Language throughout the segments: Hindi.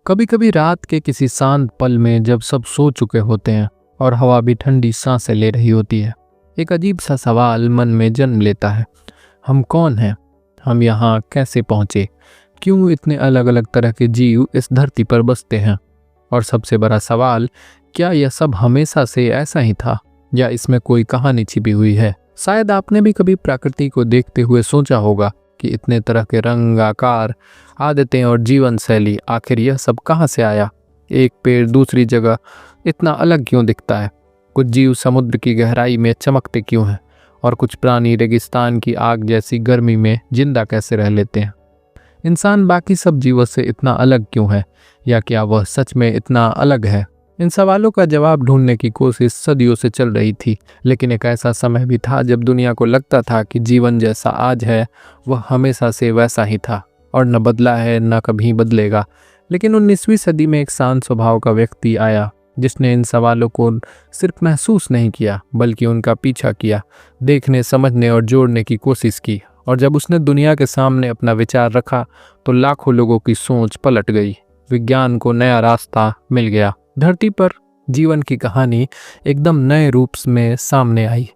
कभी कभी रात के किसी शांत पल में जब सब सो चुके होते हैं और हवा भी ठंडी सांसें ले रही होती है, एक अजीब सा सवाल मन में जन्म लेता है। हम कौन हैं? हम यहाँ कैसे पहुँचे? क्यों इतने अलग अलग तरह के जीव इस धरती पर बसते हैं? और सबसे बड़ा सवाल, क्या यह सब हमेशा से ऐसा ही था या इसमें कोई कहानी छिपी हुई है? शायद आपने भी कभी प्रकृति को देखते हुए सोचा होगा कि इतने तरह के रंग, आकार, आदतें और जीवन शैली, आखिर यह सब कहाँ से आया? एक पेड़ दूसरी जगह इतना अलग क्यों दिखता है? कुछ जीव समुद्र की गहराई में चमकते क्यों हैं और कुछ प्राणी रेगिस्तान की आग जैसी गर्मी में जिंदा कैसे रह लेते हैं? इंसान बाकी सब जीवों से इतना अलग क्यों है, या क्या वह सच में इतना अलग है? इन सवालों का जवाब ढूंढने की कोशिश सदियों से चल रही थी, लेकिन एक ऐसा समय भी था जब दुनिया को लगता था कि जीवन जैसा आज है वह हमेशा से वैसा ही था और न बदला है न कभी बदलेगा। लेकिन 19वीं सदी में एक शांत स्वभाव का व्यक्ति आया जिसने इन सवालों को सिर्फ महसूस नहीं किया बल्कि उनका पीछा किया, देखने, समझने और जोड़ने की कोशिश की। और जब उसने दुनिया के सामने अपना विचार रखा तो लाखों लोगों की सोच पलट गई। विज्ञान को नया रास्ता मिल गया। धरती पर जीवन की कहानी एकदम नए रूप में सामने आई।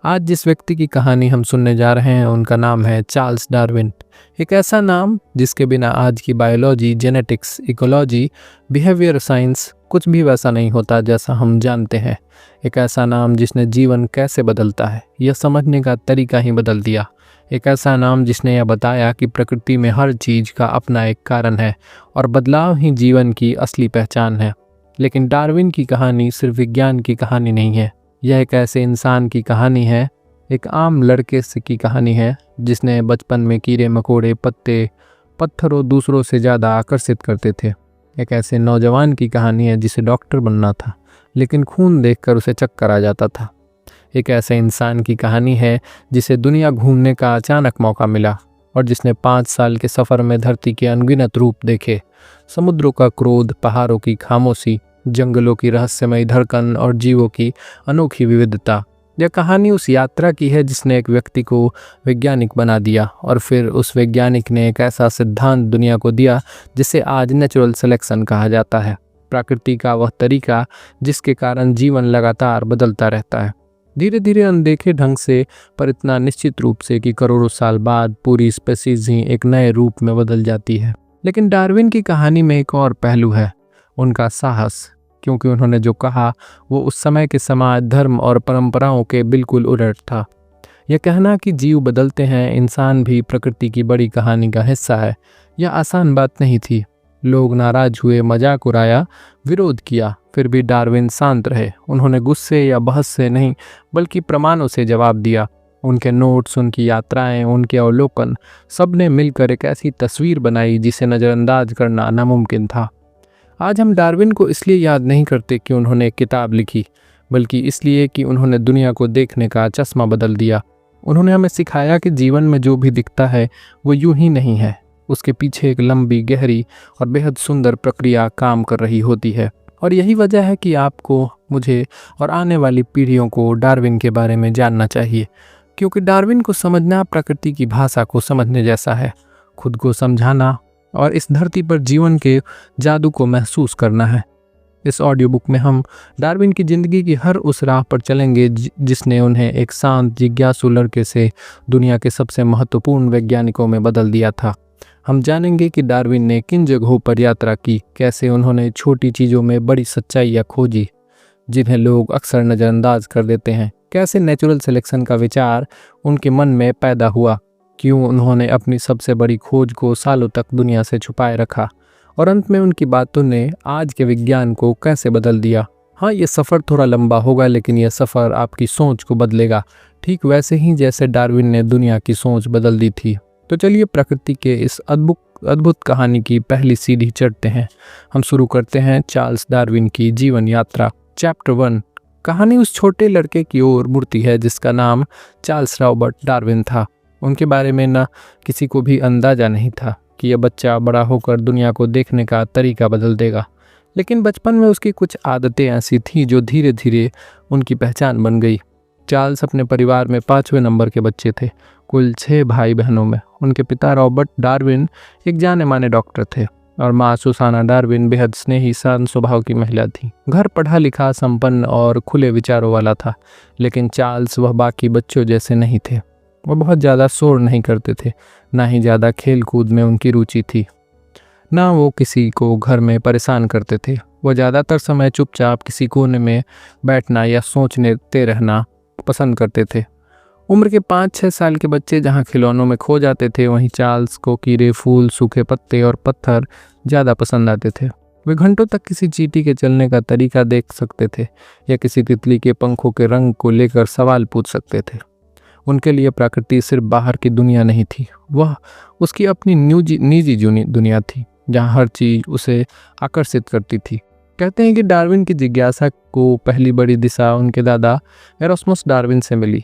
आज जिस व्यक्ति की कहानी हम सुनने जा रहे हैं उनका नाम है चार्ल्स डार्विन। एक ऐसा नाम जिसके बिना आज की biology, genetics, ecology, behaviour science कुछ भी वैसा नहीं होता जैसा हम जानते हैं। एक ऐसा नाम जिसने जीवन कैसे बदलता है यह समझने का तरीका ही बदल दिया। एक ऐसा नाम जिसने यह बताया कि प्रकृति में हर चीज़ का अपना एक कारण है और बदलाव ही जीवन की असली पहचान है। लेकिन डार्विन की कहानी सिर्फ विज्ञान की कहानी नहीं है, यह एक ऐसे इंसान की कहानी है, एक आम लड़के से की कहानी है जिसने बचपन में कीड़े मकोड़े, पत्ते, पत्थरों दूसरों से ज़्यादा आकर्षित करते थे। एक ऐसे नौजवान की कहानी है जिसे डॉक्टर बनना था लेकिन खून देखकर उसे चक्कर आ जाता था। एक ऐसे इंसान की कहानी है जिसे दुनिया घूमने का अचानक मौका मिला और जिसने 5 साल के सफ़र में धरती के अनगिनत रूप देखे, समुद्रों का क्रोध, पहाड़ों की खामोशी, जंगलों की रहस्यमयी धड़कन और जीवों की अनोखी विविधता। यह कहानी उस यात्रा की है जिसने एक व्यक्ति को वैज्ञानिक बना दिया और फिर उस वैज्ञानिक ने एक ऐसा सिद्धांत दुनिया को दिया जिसे आज नेचुरल सिलेक्शन कहा जाता है। प्रकृति का वह तरीका जिसके कारण जीवन लगातार बदलता रहता है, धीरे धीरे, अनदेखे ढंग से, पर इतना निश्चित रूप से कि करोड़ों साल बाद पूरी स्पीशीज ही एक नए रूप में बदल जाती है। लेकिन डार्विन की कहानी में एक और पहलू है, उनका साहस, क्योंकि उन्होंने जो कहा वो उस समय के समाज, धर्म और परंपराओं के बिल्कुल उलट था। यह कहना कि जीव बदलते हैं, इंसान भी प्रकृति की बड़ी कहानी का हिस्सा है, यह आसान बात नहीं थी। लोग नाराज हुए, मजाक उड़ाया, विरोध किया, फिर भी डार्विन शांत रहे। उन्होंने गुस्से या बहस से नहीं बल्कि प्रमाणों से जवाब दिया। उनके नोट्स, उनकी यात्राएं, उनके अवलोकन, सब ने मिलकर एक ऐसी तस्वीर बनाई जिसे नज़रअंदाज करना नामुमकिन था। आज हम डार्विन को इसलिए याद नहीं करते कि उन्होंने एक किताब लिखी, बल्कि इसलिए कि उन्होंने दुनिया को देखने का चश्मा बदल दिया। उन्होंने हमें सिखाया कि जीवन में जो भी दिखता है वो यूं ही नहीं है, उसके पीछे एक लंबी, गहरी और बेहद सुंदर प्रक्रिया काम कर रही होती है। और यही वजह है कि आपको, मुझे और आने वाली पीढ़ियों को डार्विन के बारे में जानना चाहिए, क्योंकि डार्विन को समझना प्रकृति की भाषा को समझने जैसा है, खुद को समझाना और इस धरती पर जीवन के जादू को महसूस करना है। इस ऑडियो बुक में हम डार्विन की ज़िंदगी की हर उस राह पर चलेंगे जिसने उन्हें एक शांत, जिज्ञासु लड़के से दुनिया के सबसे महत्वपूर्ण वैज्ञानिकों में बदल दिया था। हम जानेंगे कि डार्विन ने किन जगहों पर यात्रा की, कैसे उन्होंने छोटी चीज़ों में बड़ी सच्चाइयाँ खोजी जिन्हें लोग अक्सर नज़रअंदाज कर देते हैं, कैसे नेचुरल सिलेक्शन का विचार उनके मन में पैदा हुआ, क्यों उन्होंने अपनी सबसे बड़ी खोज को सालों तक दुनिया से छुपाए रखा, और अंत में उनकी बातों ने आज के विज्ञान को कैसे बदल दिया। हाँ, ये सफ़र थोड़ा लंबा होगा, लेकिन यह सफ़र आपकी सोच को बदलेगा, ठीक वैसे ही जैसे डार्विन ने दुनिया की सोच बदल दी थी। तो चलिए प्रकृति के इस अद्भुत कहानी की पहली सीढ़ी चढ़ते हैं। हम शुरू करते हैं चार्ल्स डार्विन की जीवन यात्रा। चैप्टर 1। कहानी उस छोटे लड़के की ओर मुड़ती है जिसका नाम चार्ल्स रॉबर्ट डार्विन था। उनके बारे में न किसी को भी अंदाज़ा नहीं था कि यह बच्चा बड़ा होकर दुनिया को देखने का तरीका बदल देगा, लेकिन बचपन में उसकी कुछ आदतें ऐसी थीं जो धीरे धीरे उनकी पहचान बन गई। चार्ल्स अपने परिवार में 5वें नंबर के बच्चे थे, कुल 6 भाई बहनों में। उनके पिता रॉबर्ट डार्विन एक जाने माने डॉक्टर थे। और माँ सुसाना डार्विन बेहद स्नेही शांत स्वभाव की महिला थी। घर पढ़ा लिखा, संपन्न और खुले विचारों वाला था, लेकिन चार्ल्स वह बाकी बच्चों जैसे नहीं थे। वह बहुत ज़्यादा शोर नहीं करते थे, ना ही ज़्यादा खेल कूद में उनकी रुचि थी, ना वो किसी को घर में परेशान करते थे। वह ज़्यादातर समय चुपचाप किसी कोने में बैठना या सोचते रहना पसंद करते थे। उम्र के 5-6 साल के बच्चे जहाँ खिलौनों में खो जाते थे, वहीं चार्ल्स को कीड़े, फूल, सूखे पत्ते और पत्थर ज़्यादा पसंद आते थे। वे घंटों तक किसी चींटी के चलने का तरीका देख सकते थे या किसी तितली के पंखों के रंग को लेकर सवाल पूछ सकते थे। उनके लिए प्रकृति सिर्फ बाहर की दुनिया नहीं थी, वह उसकी अपनी निजी दुनिया थी, जहाँ हर चीज़ उसे आकर्षित करती थी। कहते हैं कि डार्विन की जिज्ञासा को पहली बड़ी दिशा उनके दादा एरास्मस डार्विन से मिली।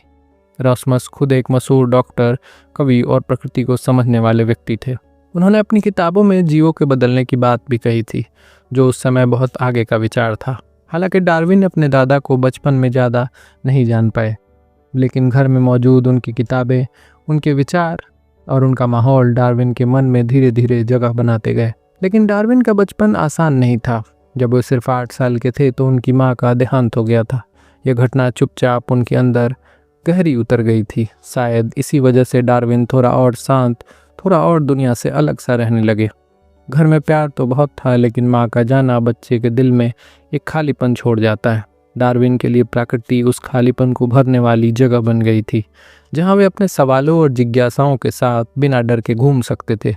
एरास्मस खुद एक मशहूर डॉक्टर, कवि और प्रकृति को समझने वाले व्यक्ति थे। उन्होंने अपनी किताबों में जीवों के बदलने की बात भी कही थी, जो उस समय बहुत आगे का विचार था। हालांकि डार्विन अपने दादा को बचपन में ज़्यादा नहीं जान पाए, लेकिन घर में मौजूद उनकी किताबें, उनके विचार और उनका माहौल डार्विन के मन में धीरे धीरे जगह बनाते गए। लेकिन डार्विन का बचपन आसान नहीं था। जब वो सिर्फ 8 साल के थे तो उनकी माँ का देहांत हो गया था। यह घटना चुपचाप उनके अंदर गहरी उतर गई थी। शायद इसी वजह से डार्विन थोड़ा और शांत, थोड़ा और दुनिया से अलग सा रहने लगे। घर में प्यार तो बहुत था, लेकिन माँ का जाना बच्चे के दिल में एक खालीपन छोड़ जाता है। डार्विन के लिए प्रकृति उस खालीपन को भरने वाली जगह बन गई थी, जहाँ वे अपने सवालों और जिज्ञासाओं के साथ बिना डर के घूम सकते थे।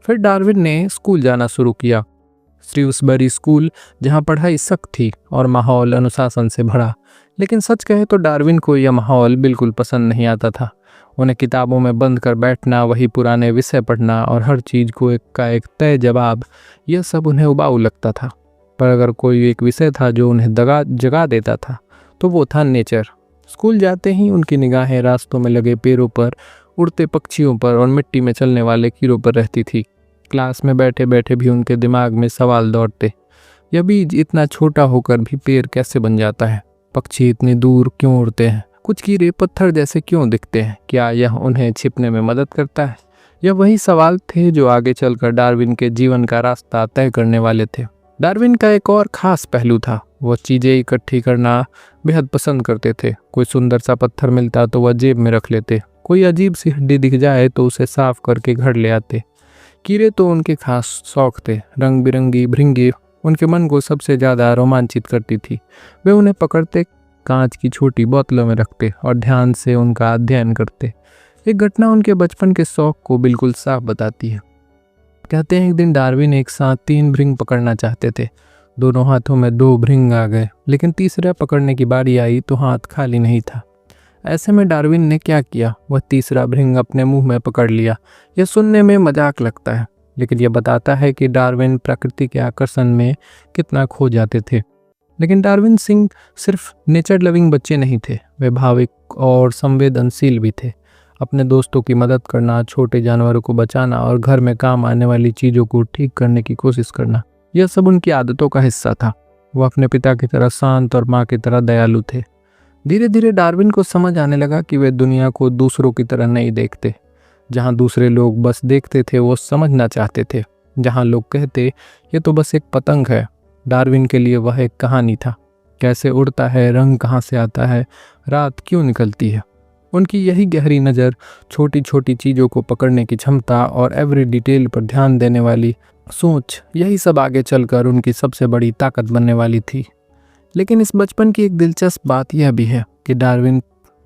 फिर डार्विन ने स्कूल जाना शुरू किया, श्रीव्सबरी स्कूल, जहाँ पढ़ाई सख्त थी और माहौल अनुशासन से भरा। लेकिन सच कहे तो डार्विन को यह माहौल बिल्कुल पसंद नहीं आता था। उन्हें किताबों में बंद कर बैठना, वही पुराने विषय पढ़ना और हर चीज़ को एक तय जवाब, यह सब उन्हें उबाऊ लगता था। पर अगर कोई एक विषय था जो उन्हें जगा देता था, तो वो था नेचर। स्कूल जाते ही उनकी निगाहें रास्तों में लगे पेड़ों पर, उड़ते पक्षियों पर और मिट्टी में चलने वाले कीड़ों पर रहती थी। क्लास में बैठे बैठे भी उनके दिमाग में सवाल दौड़ते, यह बीज इतना छोटा होकर भी पेड़ कैसे बन जाता है? पक्षी इतनी दूर क्यों उड़ते हैं? कुछ कीड़े पत्थर जैसे क्यों दिखते हैं? क्या यह उन्हें छिपने में मदद करता है? यह वही सवाल थे जो आगे चलकर डार्विन के जीवन का रास्ता तय करने वाले थे। डार्विन का एक और ख़ास पहलू था, वह चीज़ें इकट्ठी करना बेहद पसंद करते थे। कोई सुंदर सा पत्थर मिलता तो वह जेब में रख लेते, कोई अजीब सी हड्डी दिख जाए तो उसे साफ करके घर ले आते। कीड़े तो उनके खास शौक थे। रंग बिरंगी भृंगी उनके मन को सबसे ज़्यादा रोमांचित करती थी। वे उन्हें पकड़ते, कांच की छोटी बोतलों में रखते और ध्यान से उनका अध्ययन करते। एक घटना उनके बचपन के शौक को बिल्कुल साफ बताती है। कहते हैं एक दिन डार्विन एक साथ 3 भृंग पकड़ना चाहते थे। दोनों हाथों में 2 भृंग आ गए, लेकिन तीसरा पकड़ने की बारी आई तो हाथ खाली नहीं था। ऐसे में डार्विन ने क्या किया, वह तीसरा भृंग अपने मुंह में पकड़ लिया। यह सुनने में मजाक लगता है, लेकिन यह बताता है कि डार्विन प्रकृति के आकर्षण में कितना खो जाते थे। लेकिन डार्विन सिंह सिर्फ नेचर लविंग बच्चे नहीं थे, वे भावुक और संवेदनशील भी थे। अपने दोस्तों की मदद करना, छोटे जानवरों को बचाना और घर में काम आने वाली चीज़ों को ठीक करने की कोशिश करना, यह सब उनकी आदतों का हिस्सा था। वह अपने पिता की तरह शांत और माँ की तरह दयालु थे। धीरे धीरे डार्विन को समझ आने लगा कि वे दुनिया को दूसरों की तरह नहीं देखते। जहाँ दूसरे लोग बस देखते थे, वो समझना चाहते थे। जहाँ लोग कहते ये तो बस एक पतंग है, डार्विन के लिए वह एक कहानी था। कैसे उड़ता है, रंग कहाँ से आता है, रात क्यों निकलती है। उनकी यही गहरी नज़र, छोटी छोटी चीज़ों को पकड़ने की क्षमता और एवरी डिटेल पर ध्यान देने वाली सोच, यही सब आगे चलकर उनकी सबसे बड़ी ताकत बनने वाली थी। लेकिन इस बचपन की एक दिलचस्प बात यह भी है कि डार्विन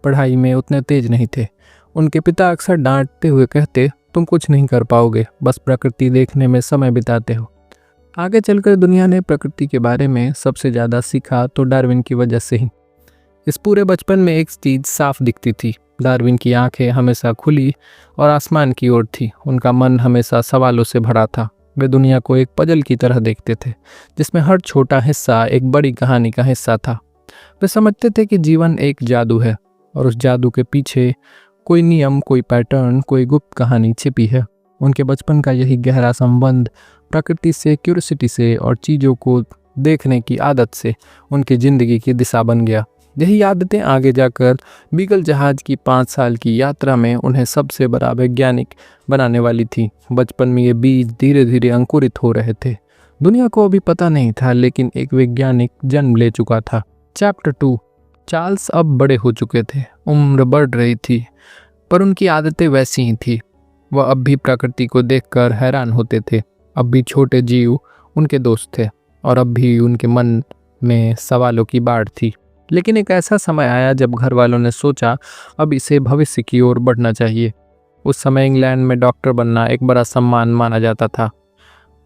पढ़ाई में उतने तेज नहीं थे। उनके पिता अक्सर डांटते हुए कहते, तुम कुछ नहीं कर पाओगे, बस प्रकृति देखने में समय बिताते हो। आगे चलकर दुनिया ने प्रकृति के बारे में सबसे ज़्यादा सीखा तो डार्विन की वजह से ही। इस पूरे बचपन में एक चीज़ साफ दिखती थी, डार्विन की आंखें हमेशा खुली और आसमान की ओर थी। उनका मन हमेशा सवालों से भरा था। वे दुनिया को एक पजल की तरह देखते थे, जिसमें हर छोटा हिस्सा एक बड़ी कहानी का हिस्सा था। वे समझते थे कि जीवन एक जादू है और उस जादू के पीछे कोई नियम, कोई पैटर्न, कोई गुप्त कहानी छिपी है। उनके बचपन का यही गहरा संबंध प्रकृति से, क्यूरियोसिटी से और चीज़ों को देखने की आदत से उनकी ज़िंदगी की दिशा बन गया। यही आदतें आगे जाकर बीगल जहाज की 5 साल की यात्रा में उन्हें सबसे बड़ा वैज्ञानिक बनाने वाली थी। बचपन में ये बीज धीरे धीरे अंकुरित हो रहे थे। दुनिया को अभी पता नहीं था, लेकिन एक वैज्ञानिक जन्म ले चुका था। चैप्टर 2। चार्ल्स अब बड़े हो चुके थे, उम्र बढ़ रही थी, पर उनकी आदतें वैसी ही थी। वह अब भी प्रकृति को देखकर हैरान होते थे। अब भी छोटे जीव उनके दोस्त थे और अब भी उनके मन में सवालों की बाढ़ थी। लेकिन एक ऐसा समय आया जब घर वालों ने सोचा अब इसे भविष्य की ओर बढ़ना चाहिए। उस समय इंग्लैंड में डॉक्टर बनना एक बड़ा सम्मान माना जाता था।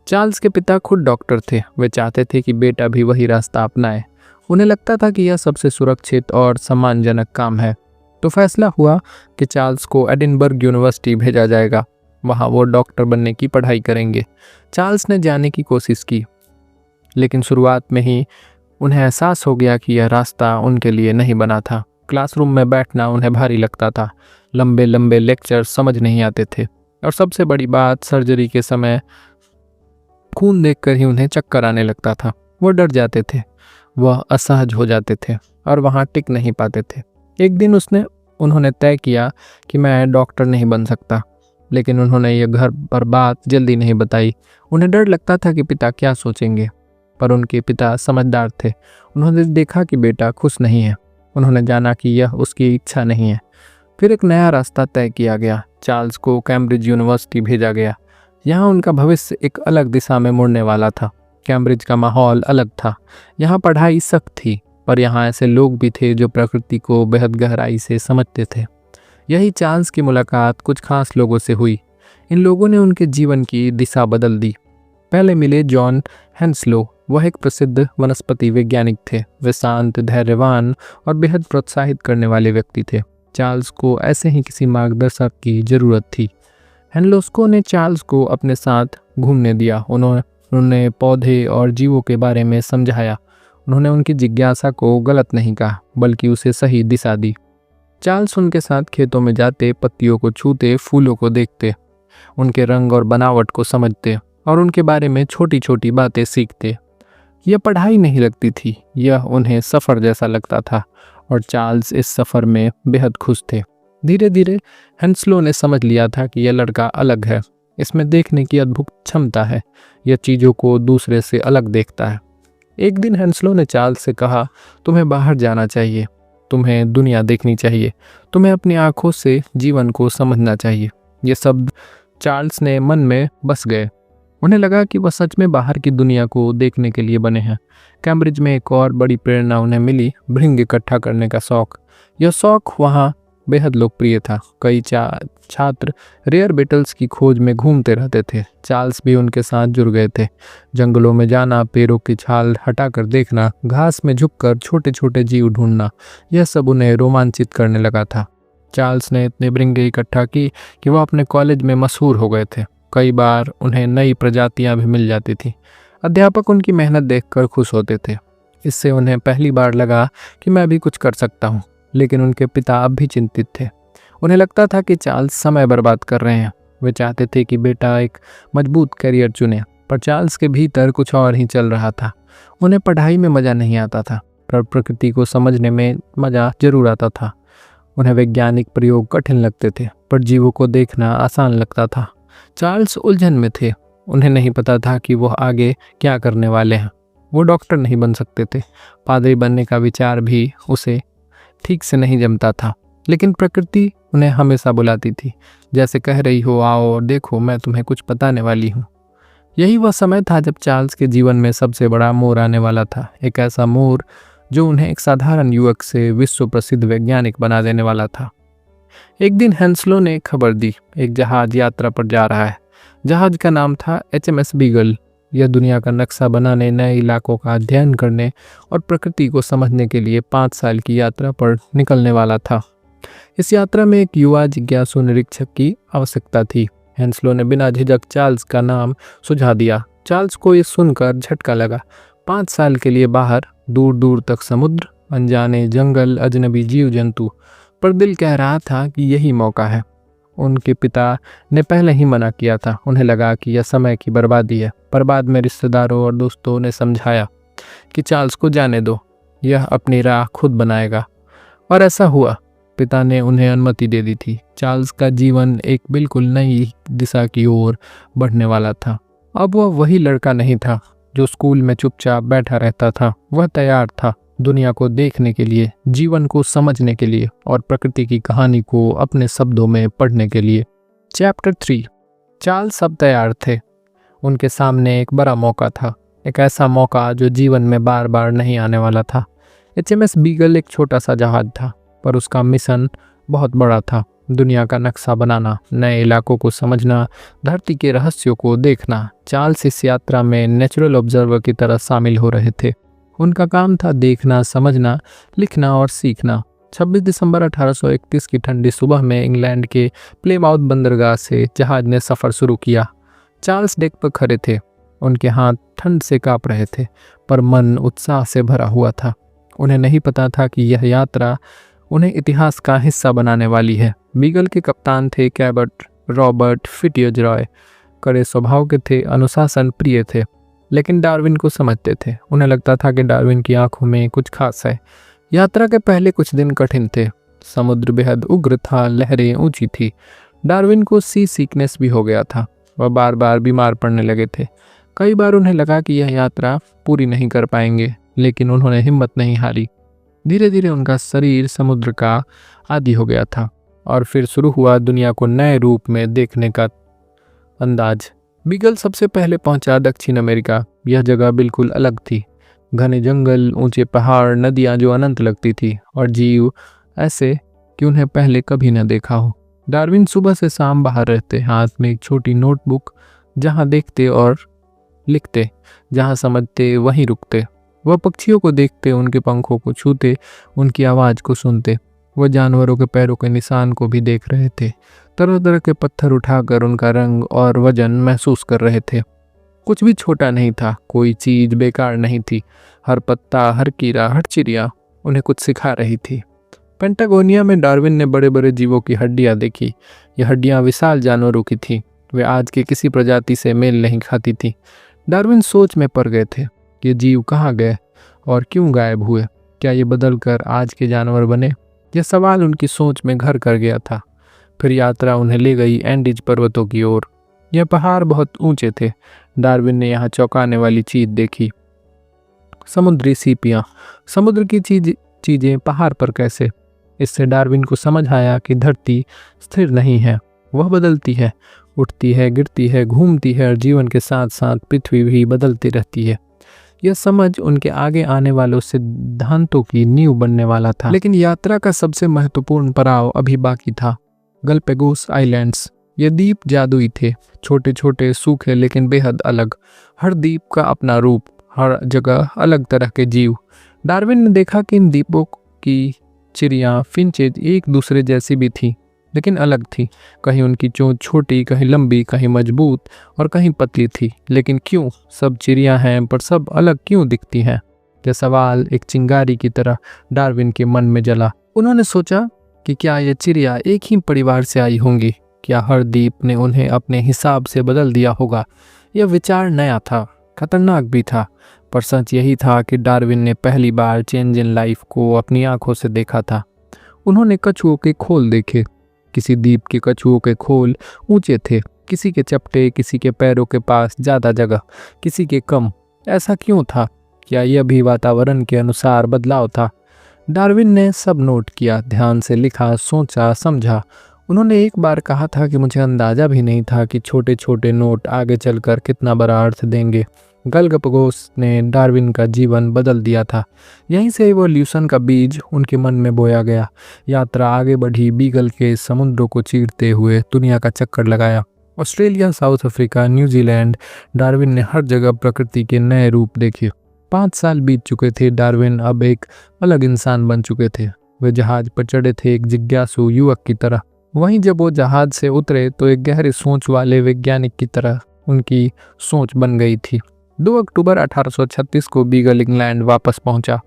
चार्ल्स के पिता खुद डॉक्टर थे। वे चाहते थे कि बेटा भी वही रास्ता अपनाए। उन्हें लगता था कि यह सबसे सुरक्षित और सम्मानजनक काम है। तो फैसला हुआ कि चार्ल्स को एडिनबर्ग यूनिवर्सिटी भेजा जाएगा। वहाँ वो डॉक्टर बनने की पढ़ाई करेंगे। चार्ल्स ने जाने की कोशिश की, लेकिन शुरुआत में ही उन्हें एहसास हो गया कि यह रास्ता उनके लिए नहीं बना था। क्लासरूम में बैठना उन्हें भारी लगता था। लंबे लंबे लेक्चर समझ नहीं आते थे, और सबसे बड़ी बात, सर्जरी के समय खून देखकर ही उन्हें चक्कर आने लगता था। वो डर जाते थे, वह असहज हो जाते थे और वहाँ टिक नहीं पाते थे। एक दिन उन्होंने तय किया कि मैं डॉक्टर नहीं बन सकता, लेकिन उन्होंने ये घर पर बात जल्दी नहीं बताई। उन्हें डर लगता था कि पिता क्या सोचेंगे, पर उनके पिता समझदार थे। उन्होंने देखा कि बेटा खुश नहीं है। उन्होंने जाना कि यह उसकी इच्छा नहीं है। फिर एक नया रास्ता तय किया गया। चार्ल्स को कैम्ब्रिज यूनिवर्सिटी भेजा गया। यहाँ उनका भविष्य एक अलग दिशा में मुड़ने वाला था। कैम्ब्रिज का माहौल अलग था। यहाँ पढ़ाई सख्त थी, पर यहाँ ऐसे लोग भी थे जो प्रकृति को बेहद गहराई से समझते थे। यही चार्ल्स की मुलाकात कुछ खास लोगों से हुई। इन लोगों ने उनके जीवन की दिशा बदल दी। पहले मिले जॉन हेंसलो। वह एक प्रसिद्ध वनस्पति वैज्ञानिक थे। वे शांत, धैर्यवान और बेहद प्रोत्साहित करने वाले व्यक्ति थे। चार्ल्स को ऐसे ही किसी मार्गदर्शक की जरूरत थी। हेंलोस्को ने चार्ल्स को अपने साथ घूमने दिया। उन्होंने पौधे और जीवों के बारे में समझाया। उन्होंने उनकी जिज्ञासा को गलत नहीं कहा, बल्कि उसे सही दिशा दी। चार्ल्स उनके साथ खेतों में जाते, पत्तियों को छूते, फूलों को देखते, उनके रंग और बनावट को समझते और उनके बारे में छोटी छोटी बातें सीखते। यह पढ़ाई नहीं लगती थी, यह उन्हें सफ़र जैसा लगता था, और चार्ल्स इस सफ़र में बेहद खुश थे। धीरे धीरे हेंसलो ने समझ लिया था कि यह लड़का अलग है। इसमें देखने की अद्भुत क्षमता है। यह चीज़ों को दूसरे से अलग देखता है। एक दिन हेंसलो ने चार्ल्स से कहा, तुम्हें बाहर जाना चाहिए, तुम्हें दुनिया देखनी चाहिए, तुम्हें अपनी आंखों से जीवन को समझना चाहिए। ये शब्द चार्ल्स ने मन में बस गए। उन्हें लगा कि वह सच में बाहर की दुनिया को देखने के लिए बने हैं। कैम्ब्रिज में एक और बड़ी प्रेरणा उन्हें मिली, भृंग इकट्ठा करने का शौक। यह शौक वहाँ बेहद लोकप्रिय था। कई छात्र रेयर बीटल्स की खोज में घूमते रहते थे। चार्ल्स भी उनके साथ जुड़ गए थे। जंगलों में जाना, पेड़ों की छाल हटाकर देखना, घास में झुककर छोटे छोटे जीव ढूंढना, यह सब उन्हें रोमांचित करने लगा था। चार्ल्स ने इतने भृंगे इकट्ठा की कि वह अपने कॉलेज में मशहूर हो गए थे। कई बार उन्हें नई प्रजातियां भी मिल जाती थी। अध्यापक उनकी मेहनत देखकर खुश होते थे। इससे उन्हें पहली बार लगा कि मैं भी कुछ कर सकता हूँ। लेकिन उनके पिता अब भी चिंतित थे। उन्हें लगता था कि चार्ल्स समय बर्बाद कर रहे हैं। वे चाहते थे कि बेटा एक मजबूत करियर चुने, पर चार्ल्स के भीतर कुछ और ही चल रहा था। उन्हें पढ़ाई में मज़ा नहीं आता था, पर प्रकृति को समझने में मज़ा जरूर आता था। उन्हें वैज्ञानिक प्रयोग कठिन लगते थे, पर जीवों को देखना आसान लगता था। चार्ल्स उलझन में थे। उन्हें नहीं पता था कि वो आगे क्या करने वाले हैं। वो डॉक्टर नहीं बन सकते थे। पादरी बनने का विचार भी उसे ठीक से नहीं जमता था। लेकिन प्रकृति उन्हें हमेशा बुलाती थी, जैसे कह रही हो, आओ और देखो, मैं तुम्हें कुछ बताने वाली हूँ। यही वह समय था जब चार्ल्स के जीवन में सबसे बड़ा मोड़ आने वाला था। एक ऐसा मोड़ जो उन्हें एक साधारण युवक से विश्व प्रसिद्ध वैज्ञानिक बना देने वाला था। एक दिन हेंसलो ने खबर दी, एक जहाज यात्रा पर जा रहा है। जहाज का नाम था HMS बीगल। यह दुनिया का नक्शा बनाने, नए इलाकों का अध्ययन करने और प्रकृति को समझने के लिए 5 साल की यात्रा पर निकलने वाला था। इस यात्रा में एक युवा जिज्ञासु निरीक्षक की आवश्यकता थी। हेंसलो ने बिना झिझक चार्ल्स का नाम सुझा दिया। चार्ल्स को ये सुनकर झटका लगा। 5 साल के लिए बाहर, दूर दूर तक समुद्र, अनजाने जंगल, अजनबी जीव जंतु, पर दिल कह रहा था कि यही मौका है। उनके पिता ने पहले ही मना किया था। उन्हें लगा कि यह समय की बर्बादी है, पर बाद में रिश्तेदारों और दोस्तों ने समझाया कि चार्ल्स को जाने दो। यह अपनी राह खुद बनाएगा। और ऐसा हुआ। पिता ने उन्हें अनुमति दे दी थी। चार्ल्स का जीवन एक बिल्कुल नई दिशा की ओर बढ़ने वाला था। अब वह वही लड़का नहीं था जो स्कूल में चुपचाप बैठा रहता था। वह तैयार था दुनिया को देखने के लिए, जीवन को समझने के लिए और प्रकृति की कहानी को अपने शब्दों में पढ़ने के लिए। चैप्टर 3। चार्ल्स अब तैयार थे। उनके सामने एक बड़ा मौका था, एक ऐसा मौका जो जीवन में बार बार नहीं आने वाला था। HMS बीगल एक छोटा सा जहाज था, पर उसका मिशन बहुत बड़ा था। दुनिया का नक्शा बनाना, नए इलाकों को समझना, धरती के रहस्यों को देखना। चार्ल्स इस यात्रा में नेचुरल ऑब्जर्वर की तरह शामिल हो रहे थे। उनका काम था देखना, समझना, लिखना और सीखना। 26 दिसंबर 1831 की ठंडी सुबह में इंग्लैंड के प्लेमाउथ बंदरगाह से जहाज ने सफ़र शुरू किया। चार्ल्स डेक पर खड़े थे। उनके हाथ ठंड से काँप रहे थे, पर मन उत्साह से भरा हुआ था। उन्हें नहीं पता था कि यह यात्रा उन्हें इतिहास का हिस्सा बनाने वाली है। बीगल के कप्तान थे कैबट रॉबर्ट फिट्जरॉय। कड़े स्वभाव के थे, अनुशासन प्रिय थे, लेकिन डार्विन को समझते थे। उन्हें लगता था कि डार्विन की आंखों में कुछ खास है। यात्रा के पहले कुछ दिन कठिन थे। समुद्र बेहद उग्र था, लहरें ऊंची थी। डार्विन को सी सीकनेस भी हो गया था। वह बार बार बीमार पड़ने लगे थे। कई बार उन्हें लगा कि यह यात्रा पूरी नहीं कर पाएंगे, लेकिन उन्होंने हिम्मत नहीं हारी। धीरे धीरे उनका शरीर समुद्र का आदी हो गया था और फिर शुरू हुआ दुनिया को नए रूप में देखने का अंदाज। बीगल सबसे पहले पहुंचा दक्षिण अमेरिका। यह जगह बिल्कुल अलग थी। घने जंगल, ऊंचे पहाड़, नदियां जो अनंत लगती थी और जीव ऐसे कि उन्हें पहले कभी न देखा हो। डार्विन सुबह से शाम बाहर रहते, हाथ में एक छोटी नोटबुक, जहां देखते और लिखते, जहां समझते वहीं रुकते। वह पक्षियों को देखते, उनके पंखों को छूते, उनकी आवाज़ को सुनते। वह जानवरों के पैरों के निशान को भी देख रहे थे, तरह तरह के पत्थर उठाकर उनका रंग और वजन महसूस कर रहे थे। कुछ भी छोटा नहीं था, कोई चीज़ बेकार नहीं थी। हर पत्ता, हर कीड़ा, हर चिड़िया उन्हें कुछ सिखा रही थी। पेंटागोनिया में डार्विन ने बड़े बड़े जीवों की हड्डियाँ देखी। ये हड्डियाँ विशाल जानवरों की थीं। वे आज के किसी प्रजाति से मेल नहीं खाती थीं। डार्विन सोच में पड़ गए थे। ये जीव कहाँ गए और क्यों गायब हुए? क्या ये बदलकर आज के जानवर बने? यह सवाल उनकी सोच में घर कर गया था। फिर यात्रा उन्हें ले गई एंडीज पर्वतों की ओर। यह पहाड़ बहुत ऊंचे थे। डार्विन ने यहाँ चौंकाने वाली चीज देखी, समुद्री सीपियाँ। समुद्र की चीजें पहाड़ पर कैसे? इससे डार्विन को समझ आया कि धरती स्थिर नहीं है, वह बदलती है, उठती है, गिरती है, घूमती है और जीवन के साथ साथ पृथ्वी भी बदलती रहती है। यह समझ उनके आगे आने वालों सिद्धांतों की नींव बनने वाला था। लेकिन यात्रा का सबसे महत्वपूर्ण पड़ाव अभी बाकी था, गलपेगोस आइलैंड्स। ये द्वीप जादुई थे, छोटे छोटे, सूखे, लेकिन बेहद अलग। हर द्वीप का अपना रूप, हर जगह अलग तरह के जीव। डार्विन ने देखा कि इन द्वीपों की चिड़िया, फिंचेज एक दूसरे जैसी भी थी, लेकिन अलग थी। कहीं उनकी चोंच छोटी, कहीं लंबी, कहीं मजबूत और कहीं पतली थी। लेकिन क्यों? सब चिड़िया हैं, पर सब अलग क्यों दिखती हैं? यह सवाल एक चिंगारी की तरह डार्विन के मन में जला। उन्होंने सोचा कि क्या ये चिड़िया एक ही परिवार से आई होंगी? क्या हर द्वीप ने उन्हें अपने हिसाब से बदल दिया होगा? यह विचार नया था, खतरनाक भी था, पर सच यही था कि डार्विन ने पहली बार चेंज इन लाइफ को अपनी आंखों से देखा था। उन्होंने कछुओं के खोल देखे। किसी द्वीप के कछुओं के खोल ऊंचे थे, किसी के चपटे, किसी के पैरों के पास ज़्यादा जगह, किसी के कम। ऐसा क्यों था? क्या यह भी वातावरण के अनुसार बदलाव था? डार्विन ने सब नोट किया, ध्यान से लिखा, सोचा, समझा। उन्होंने एक बार कहा था कि मुझे अंदाज़ा भी नहीं था कि छोटे छोटे नोट आगे चलकर कितना बड़ा अर्थ देंगे। गलपेगोस ने डार्विन का जीवन बदल दिया था। यहीं से इवोल्यूशन का बीज उनके मन में बोया गया। यात्रा आगे बढ़ी, बीगल के समुद्रों को चीरते हुए दुनिया का चक्कर लगाया। Australia, south Africa, New Zealand, Darwin ने हर जगह प्रकृति के नए रूप देखे। 5 साल बीत चुके थे। डार्विन अब एक अलग इंसान बन चुके थे। वे जहाज पर चढ़े थे, एक जिज्ञासु युवक की तरह। वहीं जब वो जहाज से उतरे तो एक गहरी सोच वाले वैज्ञानिक की तरह उनकी सोच बन गई थी। 2 अक्टूबर 1836 को बीगल इंग्लैंड वापस पहुंचा।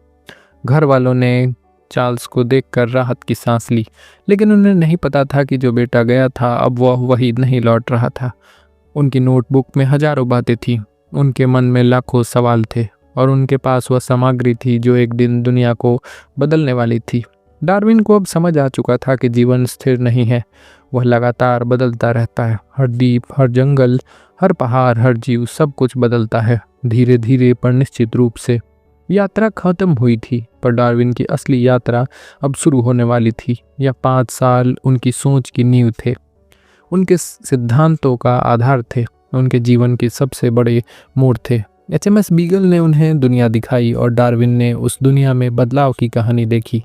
घर वालों ने चार्ल्स को देखकर राहत की सांस ली, लेकिन उन्हें नहीं पता था कि जो बेटा गया था अब वह वही नहीं लौट रहा था। उनकी नोटबुक में हजारों बातें थीं, उनके मन में लाखों सवाल थे। और उनके पास वह सामग्री थी जो एक दिन दुनिया को बदलने वाली थी। डार्विन को अब समझ आ चुका था कि जीवन स्थिर नहीं है, वह लगातार बदलता रहता है। हर द्वीप, हर जंगल, हर पहाड़, हर जीव, सब कुछ बदलता है, धीरे धीरे पर निश्चित रूप से। यात्रा खत्म हुई थी, पर डार्विन की असली यात्रा अब शुरू होने वाली थी। यह 5 साल उनकी सोच की नींव थे, उनके सिद्धांतों का आधार थे, उनके जीवन के सबसे बड़े मोड़ थे। HMS बीगल ने उन्हें दुनिया दिखाई और डार्विन ने उस दुनिया में बदलाव की कहानी देखी।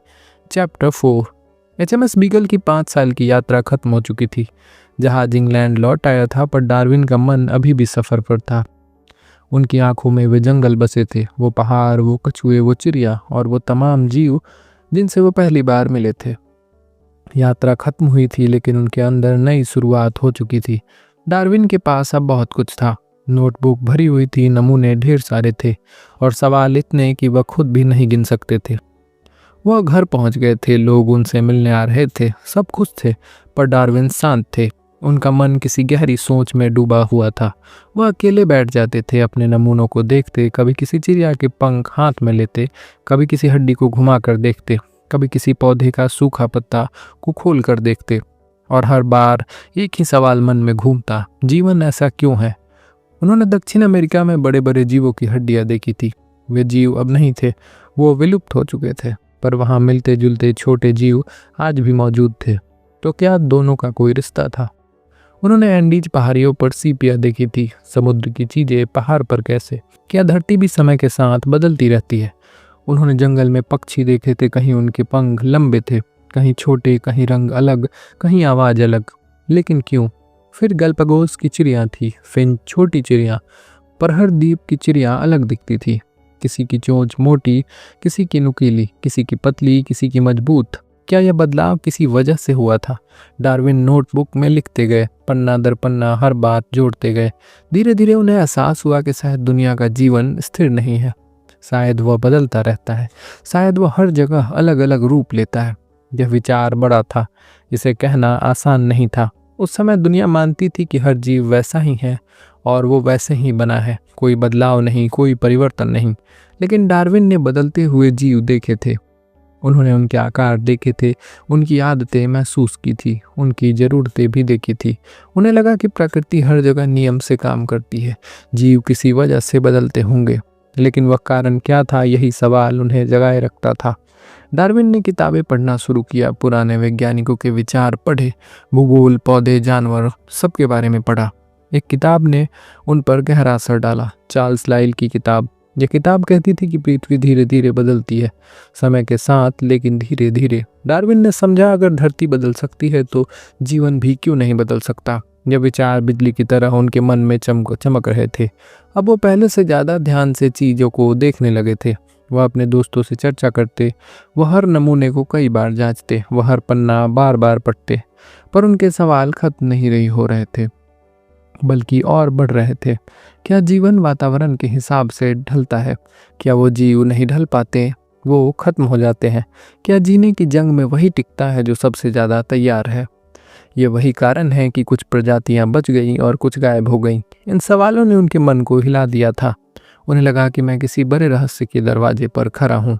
चैप्टर 4। HMS बीगल की 5 साल की यात्रा खत्म हो चुकी थी। जहाज इंग्लैंड लौट आया था, पर डार्विन का मन अभी भी सफ़र पर था। उनकी आंखों में वे जंगल बसे थे, वो पहाड़, वो कछुए, वो चिड़िया और वो तमाम जीव जिनसे वो पहली बार मिले थे। यात्रा खत्म हुई थी, लेकिन उनके अंदर नई शुरुआत हो चुकी थी। डार्विन के पास अब बहुत कुछ था। नोटबुक भरी हुई थी, नमूने ढेर सारे थे और सवाल इतने कि वह खुद भी नहीं गिन सकते थे। वह घर पहुंच गए थे, लोग उनसे मिलने आ रहे थे, सब खुश थे, पर डार्विन शांत थे। उनका मन किसी गहरी सोच में डूबा हुआ था। वह अकेले बैठ जाते थे, अपने नमूनों को देखते, कभी किसी चिड़िया के पंख हाथ में लेते, कभी किसी हड्डी को घुमा कर देखते, कभी किसी पौधे का सूखा पत्ता को खोल कर देखते, और हर बार एक ही सवाल मन में घूमता, जीवन ऐसा क्यों है। उन्होंने दक्षिण अमेरिका में बड़े बड़े जीवों की हड्डियां देखी थी। वे जीव अब नहीं थे, वो विलुप्त हो चुके थे, पर वहाँ मिलते जुलते छोटे जीव आज भी मौजूद थे। तो क्या दोनों का कोई रिश्ता था? उन्होंने एंडीज पहाड़ियों पर सीपिया देखी थी, समुद्र की चीजें पहाड़ पर कैसे। क्या धरती भी समय के साथ बदलती रहती है? उन्होंने जंगल में पक्षी देखे थे, कहीं उनके पंख लंबे थे, कहीं छोटे, कहीं रंग अलग, कहीं आवाज अलग। लेकिन क्यों? फिर गैलापागोस की चिड़िया थी, फिंच छोटी चिड़िया, पर हर द्वीप की चिड़िया अलग दिखती थी। किसी की चोंच मोटी, किसी की नुकीली, किसी की पतली, किसी की मजबूत। क्या यह बदलाव किसी वजह से हुआ था? डार्विन नोटबुक में लिखते गए, पन्ना दर पन्ना हर बात जोड़ते गए। धीरे धीरे उन्हें एहसास हुआ कि शायद दुनिया का जीवन स्थिर नहीं है, शायद वह बदलता रहता है, शायद वह हर जगह अलग अलग रूप लेता है। यह विचार बड़ा था, इसे कहना आसान नहीं था। उस समय दुनिया मानती थी कि हर जीव वैसा ही है और वो वैसे ही बना है, कोई बदलाव नहीं, कोई परिवर्तन नहीं। लेकिन डार्विन ने बदलते हुए जीव देखे थे, उन्होंने उनके आकार देखे थे, उनकी आदतें महसूस की थी, उनकी ज़रूरतें भी देखी थी। उन्हें लगा कि प्रकृति हर जगह नियम से काम करती है, जीव किसी वजह से बदलते होंगे, लेकिन वह कारण क्या था, यही सवाल उन्हें जगाए रखता था। डार्विन ने किताबें पढ़ना शुरू किया, पुराने वैज्ञानिकों के विचार पढ़े, भूगोल, पौधे, जानवर, सबके बारे में पढ़ा। एक किताब ने उन पर गहरा असर डाला, चार्ल्स लाइल की किताब। यह किताब कहती थी कि पृथ्वी धीरे धीरे बदलती है, समय के साथ, लेकिन धीरे धीरे। डार्विन ने समझा, अगर धरती बदल सकती है तो जीवन भी क्यों नहीं बदल सकता। यह विचार बिजली की तरह उनके मन में चमक रहे थे। अब वो पहले से ज़्यादा ध्यान से चीज़ों को देखने लगे थे। वह अपने दोस्तों से चर्चा करते, वह हर नमूने को कई बार जांचते, वह हर पन्ना बार बार पढ़ते, पर उनके सवाल खत्म नहीं हो रहे थे, बल्कि और बढ़ रहे थे। क्या जीवन वातावरण के हिसाब से ढलता है? क्या वो जीव नहीं ढल पाते, वो खत्म हो जाते हैं? क्या जीने की जंग में वही टिकता है जो सबसे ज़्यादा तैयार है? ये वही कारण है कि कुछ प्रजातियां बच गईं और कुछ गायब हो गईं। इन सवालों ने उनके मन को हिला दिया था। उन्हें लगा कि मैं किसी बड़े रहस्य के दरवाजे पर खड़ा हूँ,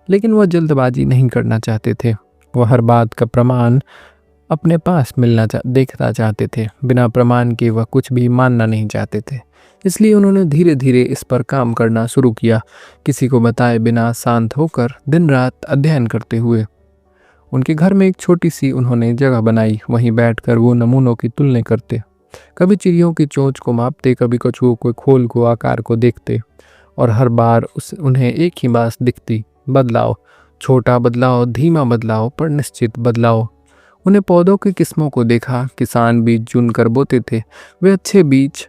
लेकिन वह जल्दबाजी नहीं करना चाहते थे। वह हर बात का प्रमाण अपने पास देखना चाहते थे। बिना प्रमाण के वह कुछ भी मानना नहीं चाहते थे। इसलिए उन्होंने धीरे धीरे इस पर काम करना शुरू किया, किसी को बताए बिना, शांत होकर, दिन रात अध्ययन करते हुए। उनके घर में एक छोटी सी उन्होंने जगह बनाई, वहीं बैठकर वो नमूनों की तुलना करते। कभी चिड़ियों की चोंच को मापते, कभी कछुओं के खोल को, आकार को देखते, और हर बार उन्हें एक ही बात दिखती, बदलाव। छोटा बदलाव, धीमा बदलाव, पर निश्चित बदलाव। उन्हें पौधों की किस्मों को देखा। किसान बीज चुनकर बोते थे, वे अच्छे बीज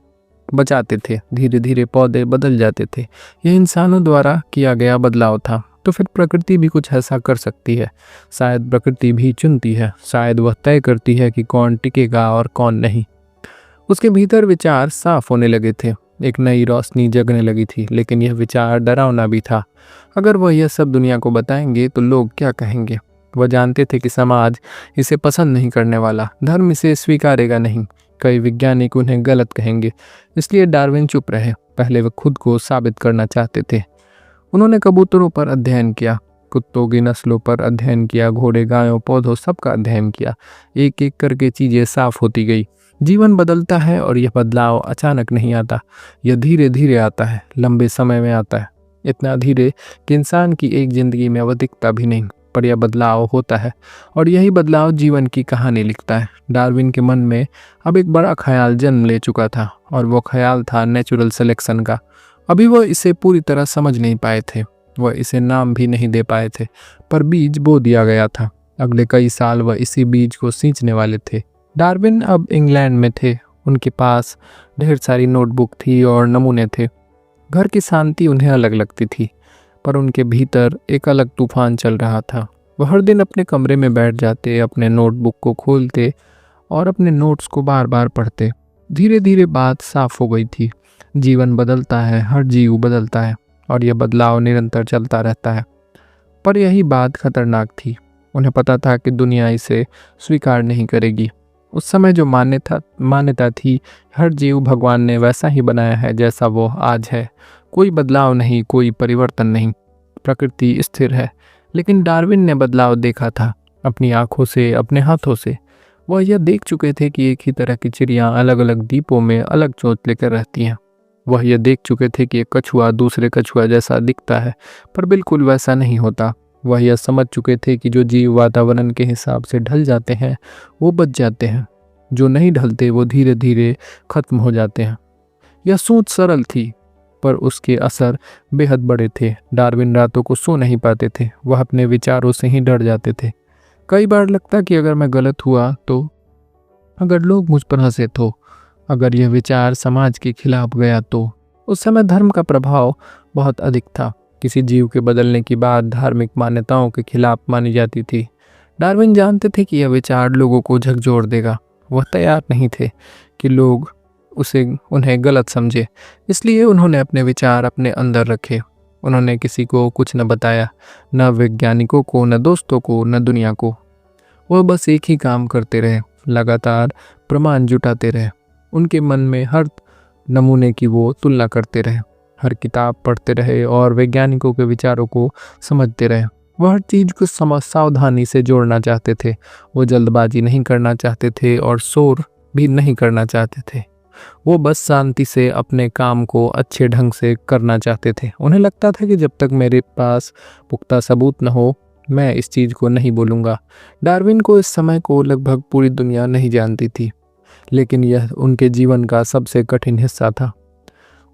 बचाते थे, धीरे धीरे पौधे बदल जाते थे। यह इंसानों द्वारा किया गया बदलाव था। तो फिर प्रकृति भी कुछ ऐसा कर सकती है। शायद प्रकृति भी चुनती है, शायद वह तय करती है कि कौन टिकेगा और कौन नहीं। उसके भीतर विचार साफ होने लगे थे, एक नई रोशनी जगने लगी थी। लेकिन यह विचार डरावना भी था। अगर वह यह सब दुनिया को बताएंगे तो लोग क्या कहेंगे? वह जानते थे कि समाज इसे पसंद नहीं करने वाला, धर्म इसे स्वीकारेगा नहीं, कई वैज्ञानिक उन्हें गलत कहेंगे, इसलिए डार्विन चुप रहे। पहले वे खुद को साबित करना चाहते थे। उन्होंने कबूतरों पर अध्ययन किया, कुत्तों की नस्लों पर अध्ययन किया, घोड़े, गायों, पौधों सबका अध्ययन किया। एक एक करके चीजें साफ होती गई। जीवन बदलता है और यह बदलाव अचानक नहीं आता, यह धीरे धीरे आता है, लंबे समय में आता है। इतना धीरे कि इंसान की एक जिंदगी में वह दिखता भी नहीं, पर यह बदलाव होता है और यही बदलाव जीवन की कहानी लिखता है। डार्विन के मन में अब एक बड़ा ख्याल जन्म ले चुका था और वो ख्याल था नेचुरल सिलेक्शन का। अभी वह इसे पूरी तरह समझ नहीं पाए थे, वह इसे नाम भी नहीं दे पाए थे, पर बीज बो दिया गया था। अगले कई साल वह इसी बीज को सींचने वाले थे। डार्विन अब इंग्लैंड में थे। उनके पास ढेर सारी नोटबुक थी और नमूने थे। घर की शांति उन्हें अलग लगती थी, पर उनके भीतर एक अलग तूफान चल रहा था। वह हर दिन अपने कमरे में बैठ जाते, अपने नोटबुक को खोलते और अपने नोट्स को बार बार पढ़ते। धीरे धीरे बात साफ हो गई थी। जीवन बदलता है, हर जीव बदलता है और यह बदलाव निरंतर चलता रहता है। पर यही बात खतरनाक थी। उन्हें पता था कि दुनिया इसे स्वीकार नहीं करेगी। उस समय जो मान्यता थी, हर जीव भगवान ने वैसा ही बनाया है जैसा वो आज है, कोई बदलाव नहीं, कोई परिवर्तन नहीं, प्रकृति स्थिर है। लेकिन डार्विन ने बदलाव देखा था, अपनी आंखों से, अपने हाथों से। वह यह देख चुके थे कि एक ही तरह की चिड़ियाँ अलग अलग द्वीपों में अलग चोंच लेकर रहती हैं। वह यह देख चुके थे कि एक कछुआ दूसरे कछुआ जैसा दिखता है, पर बिल्कुल वैसा नहीं होता। वह यह समझ चुके थे कि जो जीव वातावरण के हिसाब से ढल जाते हैं वो बच जाते हैं, जो नहीं ढलते वो धीरे धीरे खत्म हो जाते हैं। यह सोच सरल थी, पर उसके असर बेहद बड़े थे। डार्विन रातों को सो नहीं पाते थे, वह अपने विचारों से ही डर जाते थे। कई बार लगता कि अगर मैं गलत हुआ तो, अगर लोग मुझ पर हंसे तो, अगर यह विचार समाज के खिलाफ गया तो। उस समय धर्म का प्रभाव बहुत अधिक था। किसी जीव के बदलने की बात धार्मिक मान्यताओं के खिलाफ मानी जाती थी। डार्विन जानते थे कि यह विचार लोगों को झकझोर देगा। वह तैयार नहीं थे कि लोग उन्हें गलत समझे, इसलिए उन्होंने अपने विचार अपने अंदर रखे। उन्होंने किसी को कुछ न बताया, न वैज्ञानिकों को, न दोस्तों को, न दुनिया को। वह बस एक ही काम करते रहे, लगातार प्रमाण जुटाते रहे। उनके मन में हर नमूने की वो तुलना करते रहे, हर किताब पढ़ते रहे और वैज्ञानिकों के विचारों को समझते रहे। वह हर चीज़ को सावधानी से जोड़ना चाहते थे। वो जल्दबाजी नहीं करना चाहते थे और शोर भी नहीं करना चाहते थे। वो बस शांति से अपने काम को अच्छे ढंग से करना चाहते थे। उन्हें लगता था कि जब तक मेरे पास पुख्ता सबूत न हो, मैं इस चीज़ को नहीं बोलूँगा। डार्विन को इस समय को लगभग पूरी दुनिया नहीं जानती थी, लेकिन यह उनके जीवन का सबसे कठिन हिस्सा था।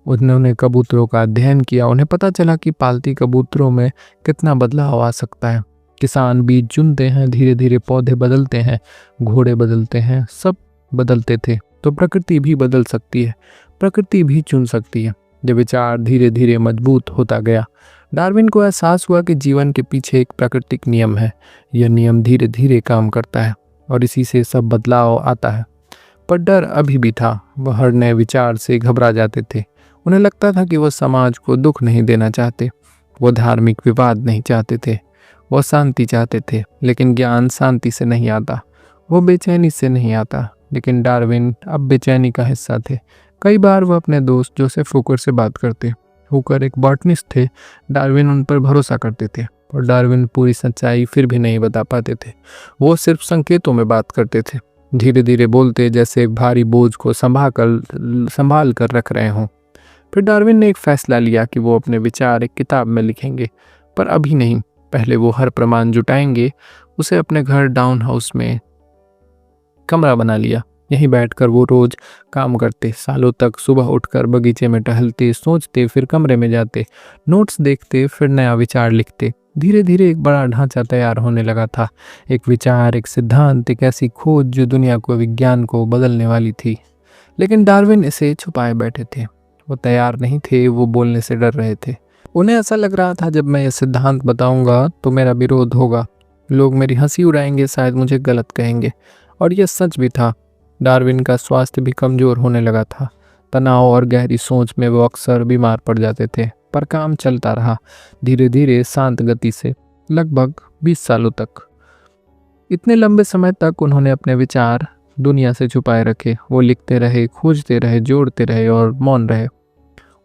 उन्होंने कबूतरों का अध्ययन किया। उन्हें पता चला कि पालती कबूतरों में कितना बदलाव आ सकता है। किसान बीज चुनते हैं, धीरे धीरे पौधे बदलते हैं, घोड़े बदलते हैं, सब बदलते थे। तो प्रकृति भी बदल सकती है, प्रकृति भी चुन सकती है। जब विचार धीरे धीरे मजबूत होता गया, डार्विन को एहसास हुआ कि जीवन के पीछे एक प्राकृतिक नियम है। यह नियम धीरे धीरे काम करता है और इसी से सब बदलाव आता है। पर डर अभी भी था। वह हर नए विचार से घबरा जाते थे। उन्हें लगता था कि वह समाज को दुख नहीं देना चाहते, वह धार्मिक विवाद नहीं चाहते थे, वह शांति चाहते थे। लेकिन ज्ञान शांति से नहीं आता, वो बेचैनी से नहीं आता। लेकिन डार्विन अब बेचैनी का हिस्सा थे। कई बार वह अपने दोस्त जोसेफ हुकर से बात करते। हुकर एक बॉटनिस्ट थे। डार्विन उन पर भरोसा करते थे, और डार्विन पूरी सच्चाई फिर भी नहीं बता पाते थे। वो सिर्फ संकेतों में बात करते थे, धीरे धीरे बोलते, जैसे एक भारी बोझ को संभाल कर रख रहे हों। फिर डार्विन ने एक फैसला लिया कि वो अपने विचार एक किताब में लिखेंगे, पर अभी नहीं। पहले वो हर प्रमाण जुटाएंगे। उसे अपने घर डाउन हाउस में कमरा बना लिया। यहीं बैठकर वो रोज काम करते। सालों तक सुबह उठकर बगीचे में टहलते, सोचते, फिर कमरे में जाते, नोट्स देखते, फिर नया विचार लिखते। धीरे धीरे एक बड़ा ढांचा तैयार होने लगा था। एक विचार, एक सिद्धांत, एक ऐसी खोज जो दुनिया को, विज्ञान को बदलने वाली थी। लेकिन डार्विन इसे छुपाए बैठे थे। वो तैयार नहीं थे, वो बोलने से डर रहे थे। उन्हें ऐसा लग रहा था, जब मैं ये सिद्धांत बताऊंगा तो मेरा विरोध होगा, लोग मेरी हंसी उड़ाएंगे, शायद मुझे गलत कहेंगे। और यह सच भी था। डार्विन का स्वास्थ्य भी कमजोर होने लगा था। तनाव और गहरी सोच में वो अक्सर बीमार पड़ जाते थे। पर काम चलता रहा, धीरे धीरे, शांत गति से, लगभग 20 सालों तक। इतने लंबे समय तक उन्होंने अपने विचार दुनिया से छुपाए रखे। वो लिखते रहे, खोजते रहे, जोड़ते रहे और मौन रहे।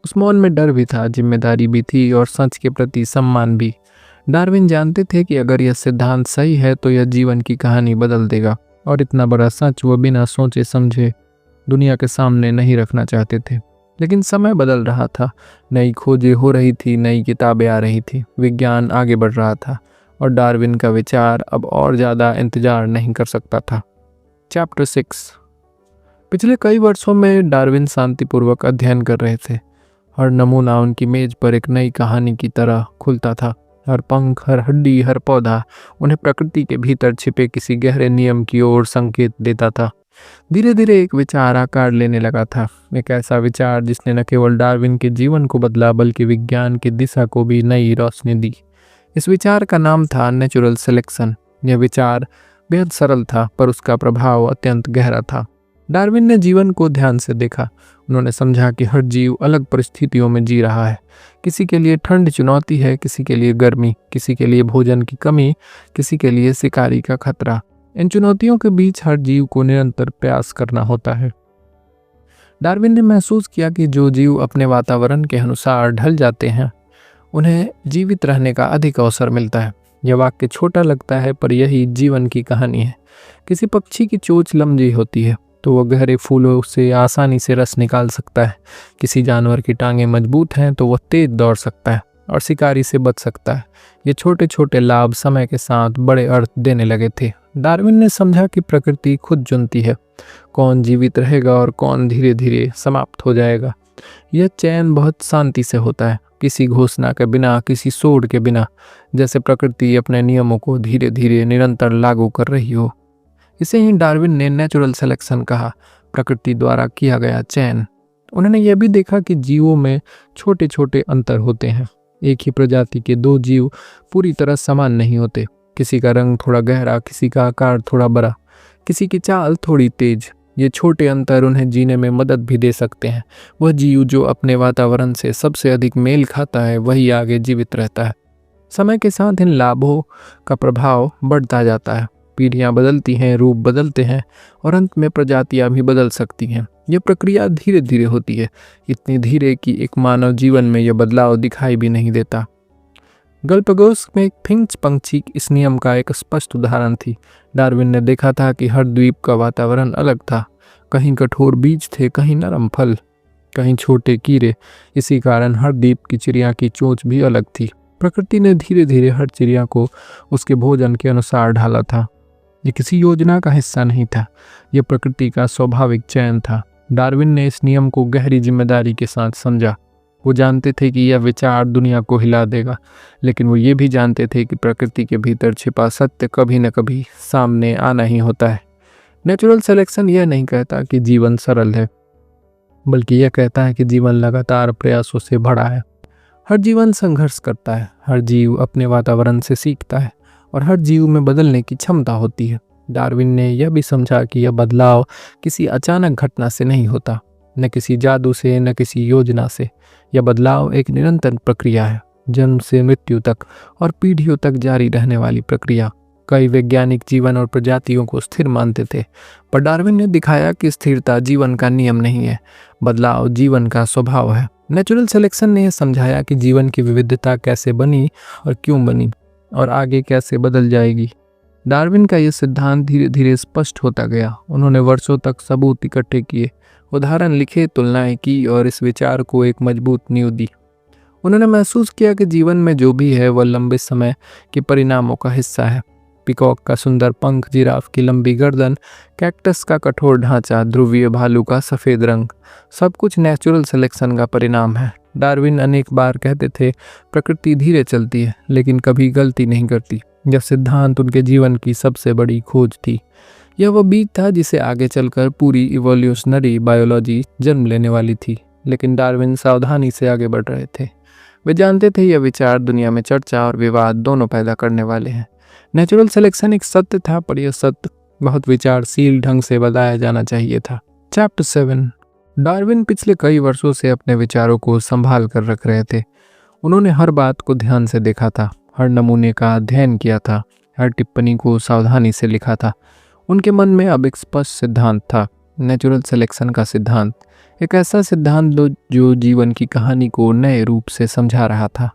उस मौन में डर भी था, जिम्मेदारी भी थी और सच के प्रति सम्मान भी। डार्विन जानते थे कि अगर यह सिद्धांत सही है तो यह जीवन की कहानी बदल देगा, और इतना बड़ा सच वो बिना सोचे समझे दुनिया के सामने नहीं रखना चाहते थे। लेकिन समय बदल रहा था, नई खोजें हो रही थी, नई किताबें आ रही थी, विज्ञान आगे बढ़ रहा था और डार्विन का विचार अब और ज़्यादा इंतजार नहीं कर सकता था। चैप्टर 6। पिछले कई वर्षों में डार्विन शांतिपूर्वक अध्ययन कर रहे थे। हर नमूना उनकी मेज पर एक नई कहानी की तरह खुलता था। हर पंख, हर हड्डी, हर पौधा उन्हें प्रकृति के भीतर छिपे किसी गहरे नियम की ओर संकेत देता था। धीरे धीरे एक विचार आकार लेने लगा था, एक ऐसा विचार जिसने न केवल डार्विन के जीवन को बदला बल्कि विज्ञान की दिशा को भी नई रोशनी दी। इस विचार का नाम था नेचुरल सिलेक्शन। यह विचार बेहद सरल था, पर उसका प्रभाव अत्यंत गहरा था। डार्विन ने जीवन को ध्यान से देखा। उन्होंने समझा कि हर जीव अलग परिस्थितियों में जी रहा है। किसी के लिए ठंड चुनौती है, किसी के लिए गर्मी, किसी के लिए भोजन की कमी, किसी के लिए शिकारी का खतरा। इन चुनौतियों के बीच हर जीव को निरंतर प्रयास करना होता है। डार्विन ने महसूस किया कि जो जीव अपने वातावरण के अनुसार ढल जाते हैं उन्हें जीवित रहने का अधिक अवसर मिलता है। यह वाक्य छोटा लगता है, पर यही जीवन की कहानी है। किसी पक्षी की चोंच लंबी होती है तो वह गहरे फूलों से आसानी से रस निकाल सकता है। किसी जानवर की टांगें मजबूत हैं तो वह तेज दौड़ सकता है और शिकारी से बच सकता है। ये छोटे छोटे लाभ समय के साथ बड़े अर्थ देने लगे थे। डार्विन ने समझा कि प्रकृति खुद चुनती है कौन जीवित रहेगा और कौन धीरे धीरे समाप्त हो जाएगा। यह चयन बहुत शांति से होता है, किसी घोषणा के बिना, किसी शोर के बिना, जैसे प्रकृति अपने नियमों को धीरे धीरे निरंतर लागू कर रही हो। इसे ही डार्विन ने नेचुरल सिलेक्शन कहा, प्रकृति द्वारा किया गया चयन। उन्होंने यह भी देखा कि जीवों में छोटे छोटे अंतर होते हैं। एक ही प्रजाति के दो जीव पूरी तरह समान नहीं होते। किसी का रंग थोड़ा गहरा, किसी का आकार थोड़ा बड़ा, किसी की चाल थोड़ी तेज। ये छोटे अंतर उन्हें जीने में मदद भी दे सकते हैं। वह जीव जो अपने वातावरण से सबसे अधिक मेल खाता है वही आगे जीवित रहता है। समय के साथ इन लाभों का प्रभाव बढ़ता जाता है। पीढ़ियां बदलती हैं, रूप बदलते हैं और अंत में प्रजातियां भी बदल सकती हैं। यह प्रक्रिया धीरे धीरे होती है, इतनी धीरे कि एक मानव जीवन में यह बदलाव दिखाई भी नहीं देता। गलपगोस में एक फिंच पंछी इस नियम का एक स्पष्ट उदाहरण थी। डार्विन ने देखा था कि हर द्वीप का वातावरण अलग था। कहीं कठोर बीज थे, कहीं नरम फल, कहीं छोटे कीड़े। इसी कारण हर द्वीप की चिड़िया की चोंच भी अलग थी। प्रकृति ने धीरे धीरे हर चिड़िया को उसके भोजन के अनुसार ढाला था। ये किसी योजना का हिस्सा नहीं था, यह प्रकृति का स्वाभाविक चयन था। डार्विन ने इस नियम को गहरी जिम्मेदारी के साथ समझा। वो जानते थे कि यह विचार दुनिया को हिला देगा, लेकिन वो ये भी जानते थे कि प्रकृति के भीतर छिपा सत्य कभी न कभी सामने आना ही होता है। नेचुरल सिलेक्शन यह नहीं कहता कि जीवन सरल है, बल्कि यह कहता है कि जीवन लगातार प्रयासों से भरा है। हर जीवन संघर्ष करता है, हर जीव अपने वातावरण से सीखता है और हर जीव में बदलने की क्षमता होती है। डार्विन ने यह भी समझा कि यह बदलाव किसी अचानक घटना से नहीं होता, न किसी जादू से, न किसी योजना से। यह बदलाव एक निरंतर प्रक्रिया है, जन्म से मृत्यु तक और पीढ़ियों तक जारी रहने वाली प्रक्रिया। कई वैज्ञानिक जीवन और प्रजातियों को स्थिर मानते थे, पर डार्विन ने दिखाया कि स्थिरता जीवन का नियम नहीं है, बदलाव जीवन का स्वभाव है। नेचुरल सिलेक्शन ने यह समझाया कि जीवन की विविधता कैसे बनी और क्यों बनी और आगे कैसे बदल जाएगी। डार्विन का यह सिद्धांत धीरे धीरे स्पष्ट होता गया। उन्होंने वर्षों तक सबूत इकट्ठे किए, उदाहरण लिखे, तुलनाएं की और इस विचार को एक मजबूत नींव दी। उन्होंने महसूस किया कि जीवन में जो भी है वह लंबे समय के परिणामों का हिस्सा है। पिकॉक का सुंदर पंख, जिराफ की लंबी गर्दन, कैक्टस का कठोर ढांचा, ध्रुवीय भालू का सफ़ेद रंग, सब कुछ नेचुरल सिलेक्शन का परिणाम है। डार्विन अनेक बार कहते थे, प्रकृति धीरे चलती है लेकिन कभी गलती नहीं करती। यह सिद्धांत उनके जीवन की सबसे बड़ी खोज थी। यह वह बीज था जिसे आगे चलकर पूरी इवोल्यूशनरी बायोलॉजी जन्म लेने वाली थी। लेकिन डार्विन सावधानी से आगे बढ़ रहे थे। वे जानते थे यह विचार दुनिया में चर्चा और विवाद दोनों पैदा करने वाले हैं। नेचुरल सिलेक्शन एक सत्य था, पर यह सत्य बहुत विचारशील ढंग से बताया जाना चाहिए था। चैप्टर 7। डार्विन पिछले कई वर्षों से अपने विचारों को संभाल कर रख रहे थे। उन्होंने हर बात को ध्यान से देखा था, हर नमूने का अध्ययन किया था, हर टिप्पणी को सावधानी से लिखा था। उनके मन में अब एक स्पष्ट सिद्धांत था, नेचुरल सिलेक्शन का सिद्धांत। एक ऐसा सिद्धांत जो जीवन की कहानी को नए रूप से समझा रहा था।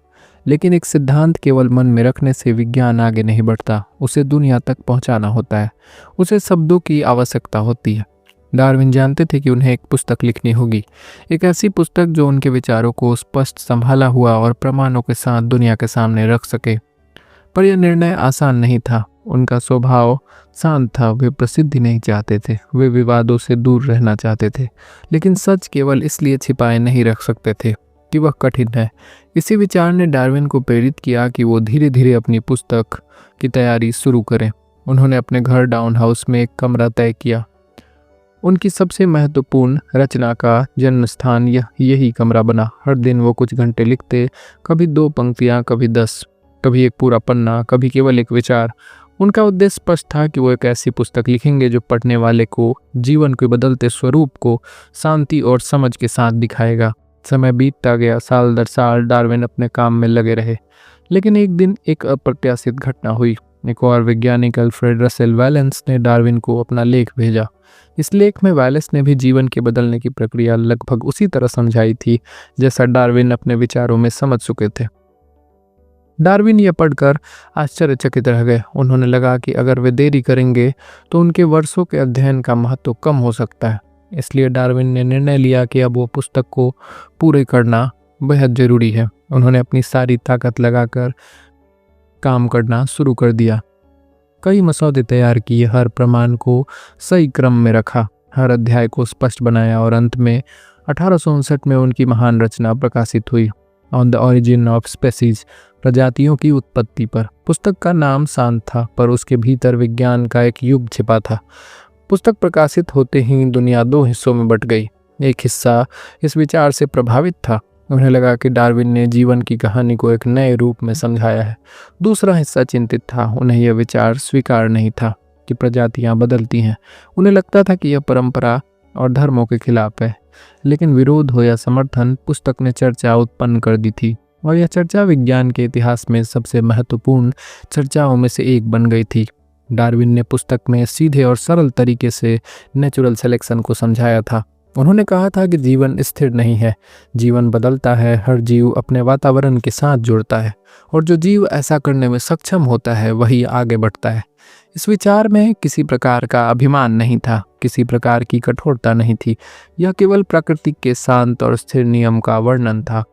लेकिन एक सिद्धांत केवल मन में रखने से विज्ञान आगे नहीं बढ़ता, उसे दुनिया तक पहुंचाना होता है, उसे शब्दों की आवश्यकता होती है। डार्विन जानते थे कि उन्हें एक पुस्तक लिखनी होगी, एक ऐसी पुस्तक जो उनके विचारों को स्पष्ट, संभाला हुआ और प्रमाणों के साथ दुनिया के सामने रख सके। पर यह निर्णय आसान नहीं था। उनका स्वभाव शांत था, वे प्रसिद्धि नहीं चाहते थे, वे विवादों से दूर रहना चाहते थे, लेकिन सच केवल इसलिए छिपाए नहीं रख सकते थे कि वह कठिन है। इसी विचार ने डार्विन को प्रेरित किया कि वो धीरे धीरे अपनी पुस्तक की तैयारी शुरू करें। उन्होंने अपने घर डाउन हाउस में एक कमरा तय किया। उनकी सबसे महत्वपूर्ण रचना का जन्म स्थान यही कमरा बना। हर दिन वो कुछ घंटे लिखते, कभी 2 पंक्तियां, कभी 10, कभी एक पूरा पन्ना, कभी केवल एक विचार। उनका उद्देश्य स्पष्ट था कि वो एक ऐसी पुस्तक लिखेंगे जो पढ़ने वाले को जीवन के बदलते स्वरूप को शांति और समझ के साथ दिखाएगा। समय बीतता गया, साल दर साल डार्विन अपने काम में लगे रहे। लेकिन एक दिन एक अप्रत्याशित घटना हुई। एक और वैज्ञानिक अल्फ्रेड रसेल वैलेंस ने डार्विन को अपना लेख भेजा। इस लेख में वैलेंस ने भी जीवन के बदलने की प्रक्रिया लगभग उसी तरह समझाई थी जैसा डार्विन अपने विचारों में समझ चुके थे। डार्विन यह पढ़कर आश्चर्यचकित रह गए। उन्होंने लगा कि अगर वे देरी करेंगे तो उनके वर्षों के अध्ययन का महत्व कम हो सकता है। इसलिए डार्विन ने निर्णय लिया कि अब वो पुस्तक को पूरे करना बेहद जरूरी है। उन्होंने अपनी सारी ताकत लगाकर काम करना शुरू कर दिया। कई मसौदे तैयार किए, हर प्रमाण को सही क्रम में रखा, हर अध्याय को स्पष्ट बनाया और अंत में 1859 में उनकी महान रचना प्रकाशित हुई, on the origin of species, प्रजातियों की उत्पत्ति पर। पुस्तक का नाम शांत था, पर उसके भीतर विज्ञान का एक युग छिपा था। पुस्तक प्रकाशित होते ही दुनिया 2 हिस्सों में बंट गई। एक हिस्सा इस विचार से प्रभावित था, उन्हें लगा कि डार्विन ने जीवन की कहानी को एक नए रूप में समझाया है। दूसरा हिस्सा चिंतित था, उन्हें यह विचार स्वीकार नहीं था कि प्रजातियां बदलती हैं। उन्हें लगता था कि यह परंपरा और धर्मों के खिलाफ है। लेकिन विरोध हो या समर्थन, पुस्तक ने चर्चा उत्पन्न कर दी थी और यह चर्चा विज्ञान के इतिहास में सबसे महत्वपूर्ण चर्चाओं में से एक बन गई थी। डार्विन ने पुस्तक में सीधे और सरल तरीके से नेचुरल सिलेक्शन को समझाया था। उन्होंने कहा था कि जीवन स्थिर नहीं है, जीवन बदलता है, हर जीव अपने वातावरण के साथ जुड़ता है और जो जीव ऐसा करने में सक्षम होता है वही आगे बढ़ता है। इस विचार में किसी प्रकार का अभिमान नहीं था, किसी प्रकार की कठोरता नहीं थी, यह केवल प्रकृति के शांत और स्थिर नियम का वर्णन था।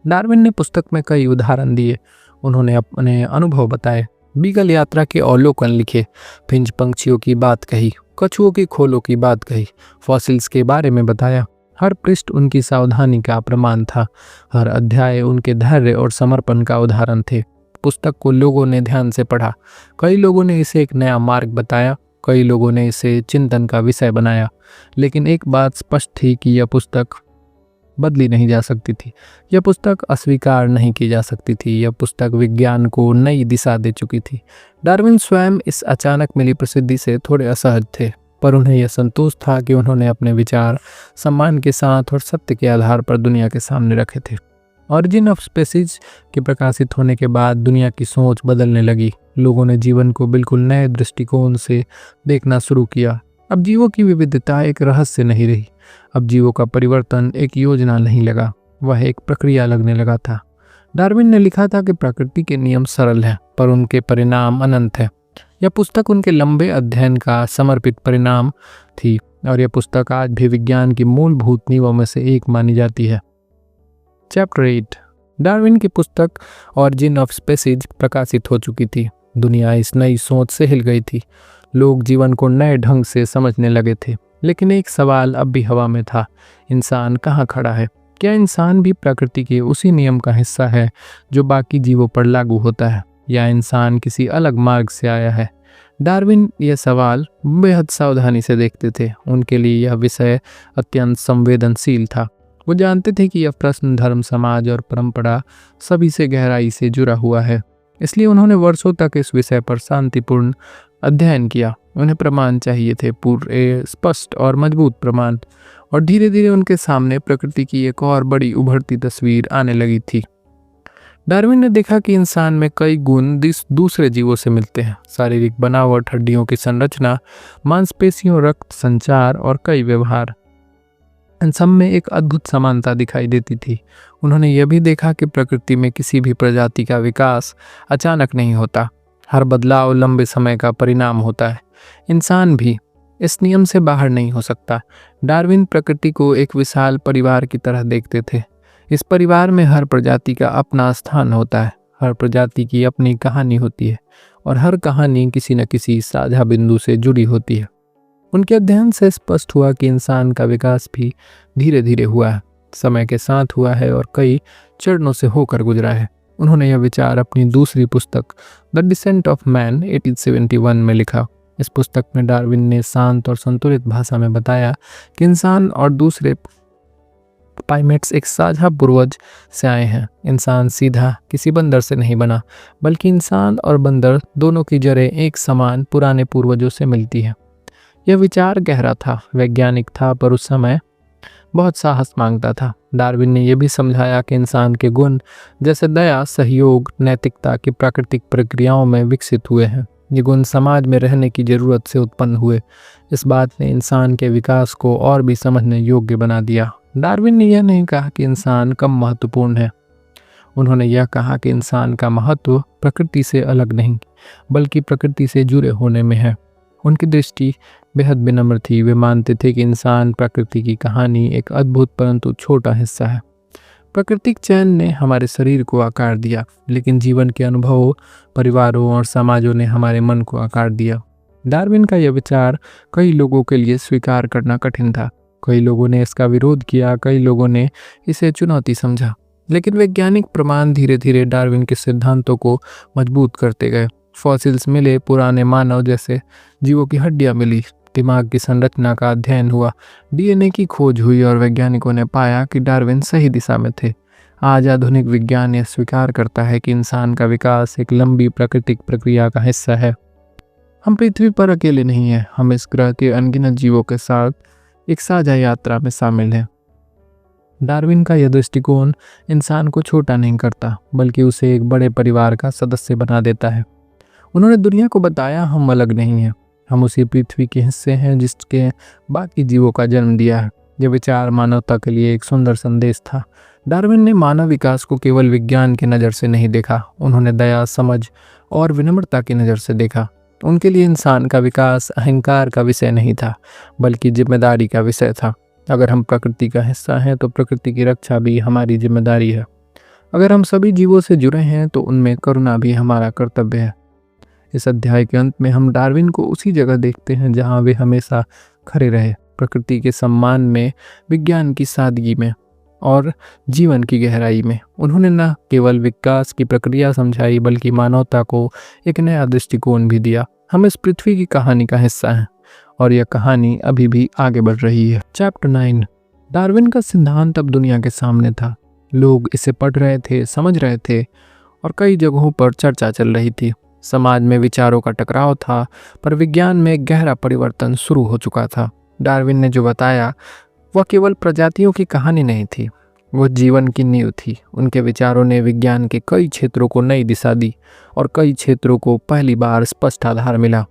डार्विन ने पुस्तक में कई उदाहरण दिए, उन्होंने अपने अनुभव बताए, बीगल यात्रा के अवलोकन लिखे, फिंच पंछियों की बात कही, कछुओं की खोलों की बात कही, फॉसिल्स के बारे में बताया। हर पृष्ठ उनकी सावधानी का प्रमाण था, हर अध्याय उनके धैर्य और समर्पण का उदाहरण थे। पुस्तक को लोगों ने ध्यान से पढ़ा, कई लोगों ने इसे एक नया मार्ग बताया, कई लोगों ने इसे चिंतन का विषय बनाया। लेकिन एक बात स्पष्ट थी कि यह पुस्तक बदली नहीं जा सकती थी, यह पुस्तक अस्वीकार नहीं की जा सकती थी, यह पुस्तक विज्ञान को नई दिशा दे चुकी थी। डार्विन स्वयं इस अचानक मिली प्रसिद्धि से थोड़े असहज थे, पर उन्हें यह संतोष था कि उन्होंने अपने विचार सम्मान के साथ और सत्य के आधार पर दुनिया के सामने रखे थे। ऑरिजिन ऑफ स्पेसीज के प्रकाशित होने के बाद दुनिया की सोच बदलने लगी। लोगों ने जीवन को बिल्कुल नए दृष्टिकोण से देखना शुरू किया। अब जीवों की विविधता एक रहस्य नहीं रही, अब जीवों का परिवर्तन एक योजना नहीं लगा, वह एक प्रक्रिया लगने लगा था। डार्विन ने लिखा था कि प्रकृति के नियम सरल हैं, पर उनके परिणाम अनंत है। यह पुस्तक उनके लंबे अध्ययन का समर्पित परिणाम थी और यह पुस्तक आज भी विज्ञान की मूलभूत नींवों में से एक मानी जाती है। चैप्टर 8। डार्विन की पुस्तक ऑरिजिन ऑफ स्पेसीज प्रकाशित हो चुकी थी। दुनिया इस नई सोच से हिल गई थी, लोग जीवन को नए ढंग से समझने लगे थे। लेकिन एक सवाल अब भी हवा में था, इंसान कहाँ खड़ा है? क्या इंसान भी प्रकृति के उसी नियम का हिस्सा है जो बाकी जीवों पर लागू होता है, या इंसान किसी अलग मार्ग से आया है? डार्विन यह सवाल बेहद सावधानी से देखते थे। उनके लिए यह विषय अत्यंत संवेदनशील था। वो जानते थे कि यह प्रश्न धर्म, समाज और परंपरा सभी से गहराई से जुड़ा हुआ है। इसलिए उन्होंने वर्षों तक इस विषय पर शांतिपूर्ण अध्ययन किया। उन्हें प्रमाण चाहिए थे, पूरे स्पष्ट और मजबूत प्रमाण, और धीरे धीरे उनके सामने प्रकृति की एक और बड़ी उभरती तस्वीर आने लगी थी। डार्विन ने देखा कि इंसान में कई गुण दूसरे जीवों से मिलते हैं। शारीरिक बनावट, हड्डियों की संरचना, मांसपेशियों, रक्त संचार और कई व्यवहार, इन सब में एक अद्भुत समानता दिखाई देती थी। उन्होंने यह भी देखा कि प्रकृति में किसी भी प्रजाति का विकास अचानक नहीं होता। हर बदलाव लंबे समय का परिणाम होता है। इंसान भी इस नियम से बाहर नहीं हो सकता। डार्विन प्रकृति को एक विशाल परिवार की तरह देखते थे। इस परिवार में हर प्रजाति का अपना स्थान होता है, हर प्रजाति की अपनी कहानी होती है और हर कहानी किसी न किसी साझा बिंदु से जुड़ी होती है। उनके अध्ययन से स्पष्ट हुआ कि इंसान का विकास भी धीरे धीरे हुआ है, समय के साथ हुआ है और कई चरणों से होकर गुजरा है। उन्होंने यह विचार अपनी दूसरी पुस्तक द डिसेंट ऑफ मैन 1871 में लिखा। इस पुस्तक में डार्विन ने शांत और संतुलित भाषा में बताया कि इंसान और दूसरे प्राइमेट्स एक साझा पूर्वज से आए हैं। इंसान सीधा किसी बंदर से नहीं बना, बल्कि इंसान और बंदर दोनों की जड़ें एक समान पुराने पूर्वजों से मिलती है। यह विचार गहरा था, वैज्ञानिक था, पर उस समय बहुत साहस मांगता था। डार्विन ने यह भी समझाया कि इंसान के गुण जैसे दया, सहयोग, नैतिकता की प्राकृतिक प्रक्रियाओं में विकसित हुए हैं। ये गुण समाज में रहने की जरूरत से उत्पन्न हुए। इस बात ने इंसान के विकास को और भी समझने योग्य बना दिया। डार्विन ने यह नहीं कहा कि इंसान कम महत्वपूर्ण है। उन्होंने यह कहा कि इंसान का महत्व प्रकृति से अलग नहीं, बल्कि प्रकृति से जुड़े होने में है। उनकी दृष्टि बेहद विनम्र थी। वे मानते थे कि इंसान प्रकृति की कहानी एक अद्भुत परंतु छोटा हिस्सा है। प्राकृतिक चयन ने हमारे शरीर को आकार दिया, लेकिन जीवन के अनुभवों, परिवारों और समाजों ने हमारे मन को आकार दिया। डार्विन का यह विचार कई लोगों के लिए स्वीकार करना कठिन था। कई लोगों ने इसका विरोध किया, कई लोगों ने इसे चुनौती समझा, लेकिन वैज्ञानिक प्रमाण धीरे धीरे डार्विन के सिद्धांतों को मजबूत करते गए। फॉसिल्स मिले, पुराने मानव जैसे जीवों की हड्डियां मिली, दिमाग की संरचना का अध्ययन हुआ, डीएनए की खोज हुई और वैज्ञानिकों ने पाया कि डार्विन सही दिशा में थे। आज आधुनिक विज्ञान यह स्वीकार करता है कि इंसान का विकास एक लंबी प्राकृतिक प्रक्रिया का हिस्सा है। हम पृथ्वी पर अकेले नहीं हैं, हम इस ग्रह के अनगिनत जीवों के साथ एक साझा यात्रा में शामिल हैं। डार्विन का यह दृष्टिकोण इंसान को छोटा नहीं करता, बल्कि उसे एक बड़े परिवार का सदस्य बना देता है। उन्होंने दुनिया को बताया, हम अलग नहीं हैं, हम उसी पृथ्वी के हिस्से हैं जिसके बाकी जीवों का जन्म दिया है। यह विचार मानवता के लिए एक सुंदर संदेश था। डार्विन ने मानव विकास को केवल विज्ञान की नज़र से नहीं देखा, उन्होंने दया, समझ और विनम्रता की नज़र से देखा। उनके लिए इंसान का विकास अहंकार का विषय नहीं था, बल्कि जिम्मेदारी का विषय था। अगर हम प्रकृति का हिस्सा हैं तो प्रकृति की रक्षा भी हमारी जिम्मेदारी है। अगर हम सभी जीवों से जुड़े हैं तो उनमें करुणा भी हमारा कर्तव्य है। इस अध्याय के अंत में हम डार्विन को उसी जगह देखते हैं जहां वे हमेशा खड़े रहे, प्रकृति के सम्मान में, विज्ञान की सादगी में और जीवन की गहराई में। उन्होंने न केवल विकास की प्रक्रिया समझाई, बल्कि मानवता को एक नया दृष्टिकोण भी दिया। हम इस पृथ्वी की कहानी का हिस्सा हैं और यह कहानी अभी भी आगे बढ़ रही है। चैप्टर 9। डार्विन का सिद्धांत अब दुनिया के सामने था। लोग इसे पढ़ रहे थे, समझ रहे थे और कई जगहों पर चर्चा चल रही थी। समाज में विचारों का टकराव था, पर विज्ञान में गहरा परिवर्तन शुरू हो चुका था। डार्विन ने जो बताया वह केवल प्रजातियों की कहानी नहीं थी, वह जीवन की नींव थी। उनके विचारों ने विज्ञान के कई क्षेत्रों को नई दिशा दी और कई क्षेत्रों को पहली बार स्पष्ट आधार मिला।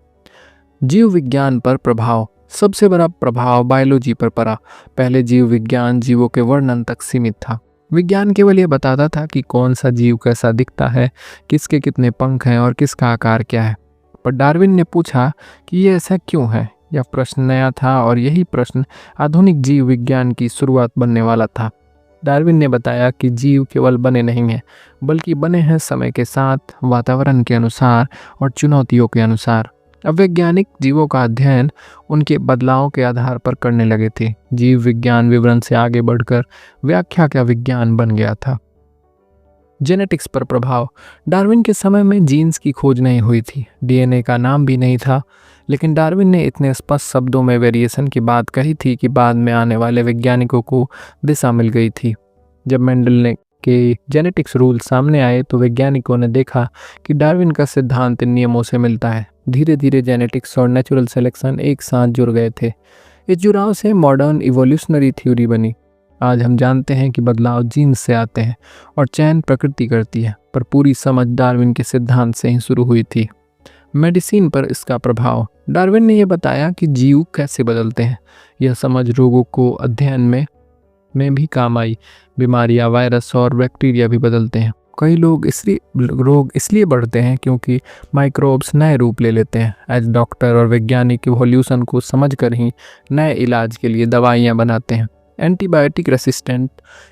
जीव विज्ञान पर प्रभाव। सबसे बड़ा प्रभाव बायोलॉजी पर पड़ा। पहले जीव विज्ञान जीवों के वर्णन तक सीमित था। विज्ञान केवल यह बताता था कि कौन सा जीव कैसा दिखता है, किसके कितने पंख हैं और किसका आकार क्या है। पर डार्विन ने पूछा कि यह ऐसा क्यों है। यह प्रश्न नया था और यही प्रश्न आधुनिक जीव विज्ञान की शुरुआत बनने वाला था। डार्विन ने बताया कि जीव केवल बने नहीं हैं, बल्कि बने हैं समय के साथ, वातावरण के अनुसार और चुनौतियों के अनुसार। अब वैज्ञानिक जीवों का अध्ययन उनके बदलावों के आधार पर करने लगे थे। जीव विज्ञान विवरण से आगे बढ़कर व्याख्या का विज्ञान बन गया था। जेनेटिक्स पर प्रभाव। डार्विन के समय में जीन्स की खोज नहीं हुई थी, डीएनए का नाम भी नहीं था, लेकिन डार्विन ने इतने स्पष्ट शब्दों में वेरिएशन की बात कही थी कि बाद में आने वाले वैज्ञानिकों को दिशा मिल गई थी। जब मेंडल के जेनेटिक्स रूल सामने आए तो वैज्ञानिकों ने देखा कि डार्विन का सिद्धांत इन नियमों से मिलता है। धीरे धीरे जेनेटिक्स और नेचुरल सिलेक्शन एक साथ जुड़ गए थे। इस जुड़ाव से मॉडर्न इवोल्यूशनरी थ्योरी बनी। आज हम जानते हैं कि बदलाव जीन से आते हैं और चयन प्रकृति करती है, पर पूरी समझ डार्विन के सिद्धांत से ही शुरू हुई थी। मेडिसिन पर इसका प्रभाव। डार्विन ने यह बताया कि जीव कैसे बदलते हैं। यह समझ रोगों को अध्ययन में भी काम आई। बीमारियां, वायरस और बैक्टीरिया भी बदलते हैं। कई रोग इसलिए बढ़ते हैं क्योंकि माइक्रोब्स नए रूप ले लेते हैं। एज डॉक्टर और वैज्ञानिक इवोल्यूशन को समझकर ही नए इलाज के लिए दवाइयाँ बनाते हैं। एंटीबायोटिक रेसिस्टेंट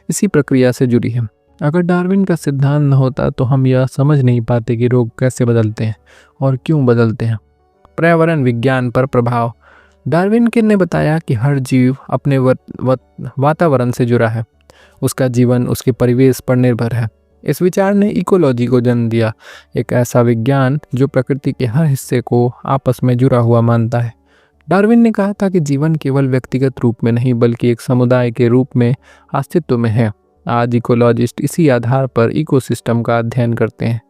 इसी प्रक्रिया से जुड़ी है। अगर डार्विन का सिद्धांत न होता तो हम यह समझ नहीं पाते कि रोग कैसे बदलते हैं और क्यों बदलते हैं। पर्यावरण विज्ञान पर प्रभाव। डार्विन ने बताया कि हर जीव अपने वातावरण से जुड़ा है। उसका जीवन उसके परिवेश पर निर्भर है। इस विचार ने इकोलॉजी को जन्म दिया, एक ऐसा विज्ञान जो प्रकृति के हर हिस्से को आपस में जुड़ा हुआ मानता है। डार्विन ने कहा था कि जीवन केवल व्यक्तिगत रूप में नहीं बल्कि एक समुदाय के रूप में अस्तित्व में है। आज इकोलॉजिस्ट इसी आधार पर इकोसिस्टम का अध्ययन करते हैं।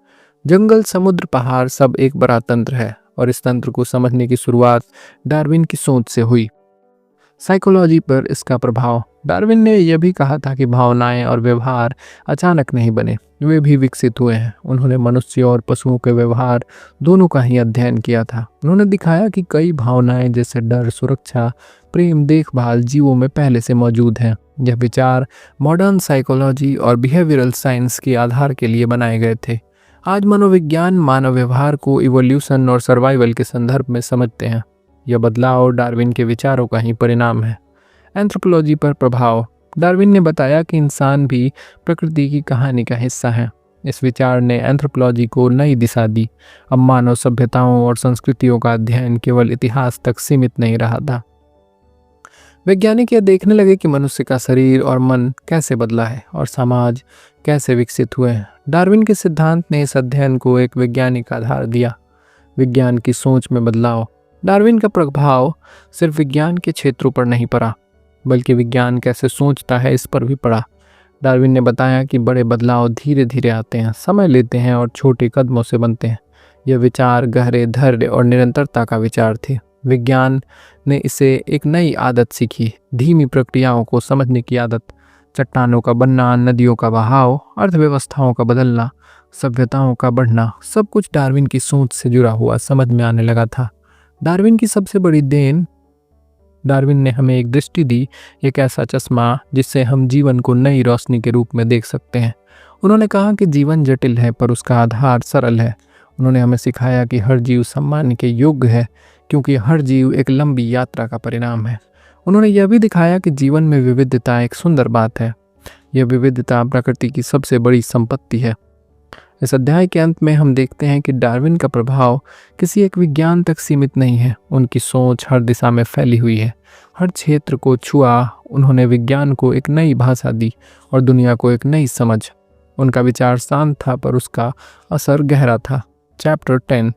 जंगल, समुद्र, पहाड़ सब एक बड़ा तंत्र है और इस तंत्र को समझने की शुरुआत डार्विन की सोच से हुई। साइकोलॉजी पर इसका प्रभाव। डार्विन ने यह भी कहा था कि भावनाएं और व्यवहार अचानक नहीं बने, वे भी विकसित हुए हैं। उन्होंने मनुष्य और पशुओं के व्यवहार दोनों का ही अध्ययन किया था। उन्होंने दिखाया कि कई भावनाएं जैसे डर, सुरक्षा, प्रेम, देखभाल जीवों में पहले से मौजूद हैं। यह विचार मॉडर्न साइकोलॉजी और बिहेवियरल साइंस के आधार के लिए बनाए गए थे। आज मनोविज्ञान मानव व्यवहार को इवोल्यूशन और सर्वाइवल के संदर्भ में समझते हैं। यह बदलाव डार्विन के विचारों का ही परिणाम है। एंथ्रोपोलॉजी पर प्रभाव। डार्विन ने बताया कि इंसान भी प्रकृति की कहानी का हिस्सा है। इस विचार ने एंथ्रोपोलॉजी को नई दिशा दी। अब मानव सभ्यताओं और संस्कृतियों का अध्ययन केवल इतिहास तक सीमित नहीं रहा था। वैज्ञानिक यह देखने लगे कि मनुष्य का शरीर और मन कैसे बदला है और समाज कैसे विकसित हुए हैं। डार्विन के सिद्धांत ने इस अध्ययन को एक वैज्ञानिक आधार दिया। विज्ञान की सोच में बदलाव। डार्विन का प्रभाव सिर्फ विज्ञान के क्षेत्रों पर नहीं पड़ा बल्कि विज्ञान कैसे सोचता है इस पर भी पड़ा। डार्विन ने बताया कि बड़े बदलाव धीरे धीरे आते हैं, समय लेते हैं और छोटे कदमों से बनते हैं। यह विचार गहरे, धैर्य और निरंतरता का विचार थे। विज्ञान ने इसे एक नई आदत सीखी, धीमी प्रक्रियाओं को समझने की आदत। चट्टानों का बनना, नदियों का बहाव, अर्थव्यवस्थाओं का बदलना, सभ्यताओं का बढ़ना, सब कुछ डार्विन की सोच से जुड़ा हुआ समझ में आने लगा था। डार्विन की सबसे बड़ी देन। डार्विन ने हमें एक दृष्टि दी, एक ऐसा चश्मा जिससे हम जीवन को नई रोशनी के रूप में देख सकते हैं। उन्होंने कहा कि जीवन जटिल है पर उसका आधार सरल है। उन्होंने हमें सिखाया कि हर जीव सम्मान के योग्य है क्योंकि हर जीव एक लंबी यात्रा का परिणाम है। उन्होंने यह भी दिखाया कि जीवन में विविधता एक सुंदर बात है। यह विविधता प्रकृति की सबसे बड़ी संपत्ति है। इस अध्याय के अंत में हम देखते हैं कि डार्विन का प्रभाव किसी एक विज्ञान तक सीमित नहीं है। उनकी सोच हर दिशा में फैली हुई है, हर क्षेत्र को छुआ। उन्होंने विज्ञान को एक नई भाषा दी और दुनिया को एक नई समझ। उनका विचार शांत था पर उसका असर गहरा था। चैप्टर 10।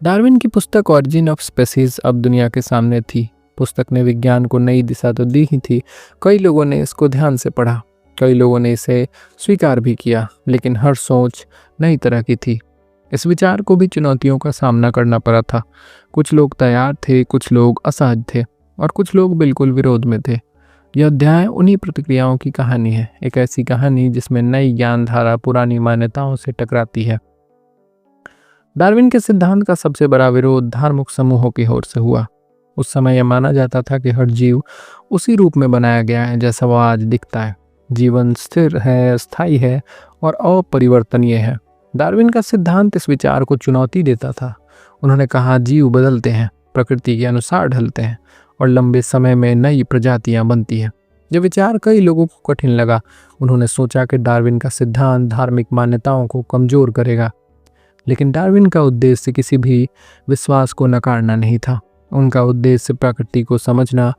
डार्विन की पुस्तक ऑरिजिन ऑफ स्पीसीज अब दुनिया के सामने थी। पुस्तक ने विज्ञान को नई दिशा तो दी ही थी। कई लोगों ने इसको ध्यान से पढ़ा, कई लोगों ने इसे स्वीकार भी किया, लेकिन हर सोच नई तरह की थी। इस विचार को भी चुनौतियों का सामना करना पड़ा था। कुछ लोग तैयार थे, कुछ लोग असहज थे और कुछ लोग बिल्कुल विरोध में थे। यह अध्याय उन्हीं प्रतिक्रियाओं की कहानी है, एक ऐसी कहानी जिसमें नई ज्ञान धारा पुरानी मान्यताओं से टकराती है। डार्विन के सिद्धांत का सबसे बड़ा विरोध धार्मिक समूहों की ओर से हुआ। उस समय यह माना जाता था कि हर जीव उसी रूप में बनाया गया है जैसा वह आज दिखता है। जीवन स्थिर है, स्थायी है और अपरिवर्तनीय है। डार्विन का सिद्धांत इस विचार को चुनौती देता था। उन्होंने कहा, जीव बदलते हैं, प्रकृति के अनुसार ढलते हैं और लंबे समय में नई प्रजातियां बनती हैं। यह विचार कई लोगों को कठिन लगा। उन्होंने सोचा कि डार्विन का सिद्धांत धार्मिक मान्यताओं को कमजोर करेगा, लेकिन डार्विन का उद्देश्य किसी भी विश्वास को नकारना नहीं था। उनका उद्देश्य प्रकृति को समझना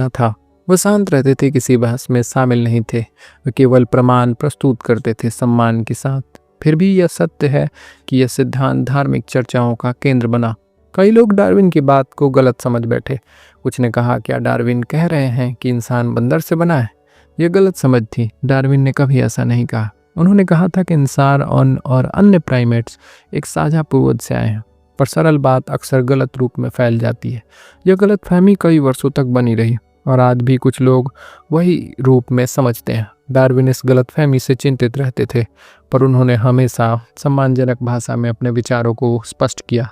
था। वह शांत रहते थे, किसी बहस में शामिल नहीं थे। वे केवल प्रमाण प्रस्तुत करते थे सम्मान के साथ। फिर भी यह सत्य है कि यह सिद्धांत धार्मिक चर्चाओं का केंद्र बना। कई लोग डार्विन की बात को गलत समझ बैठे। कुछ ने कहा, क्या डार्विन कह रहे हैं कि इंसान बंदर से बना है? यह गलत समझ थी। डार्विन ने कभी ऐसा नहीं कहा। उन्होंने कहा था कि इंसान और अन्य प्राइमेट्स एक साझा पूर्वज से आए हैं, पर सरल बात अक्सर गलत रूप में फैल जाती है। यह गलतफहमी कई वर्षों तक बनी रही। और आज भी कुछ लोग वही रूप में समझते हैं। डार्विन इस गलतफहमी से चिंतित रहते थे, पर उन्होंने हमेशा सम्मानजनक भाषा में अपने विचारों को स्पष्ट किया।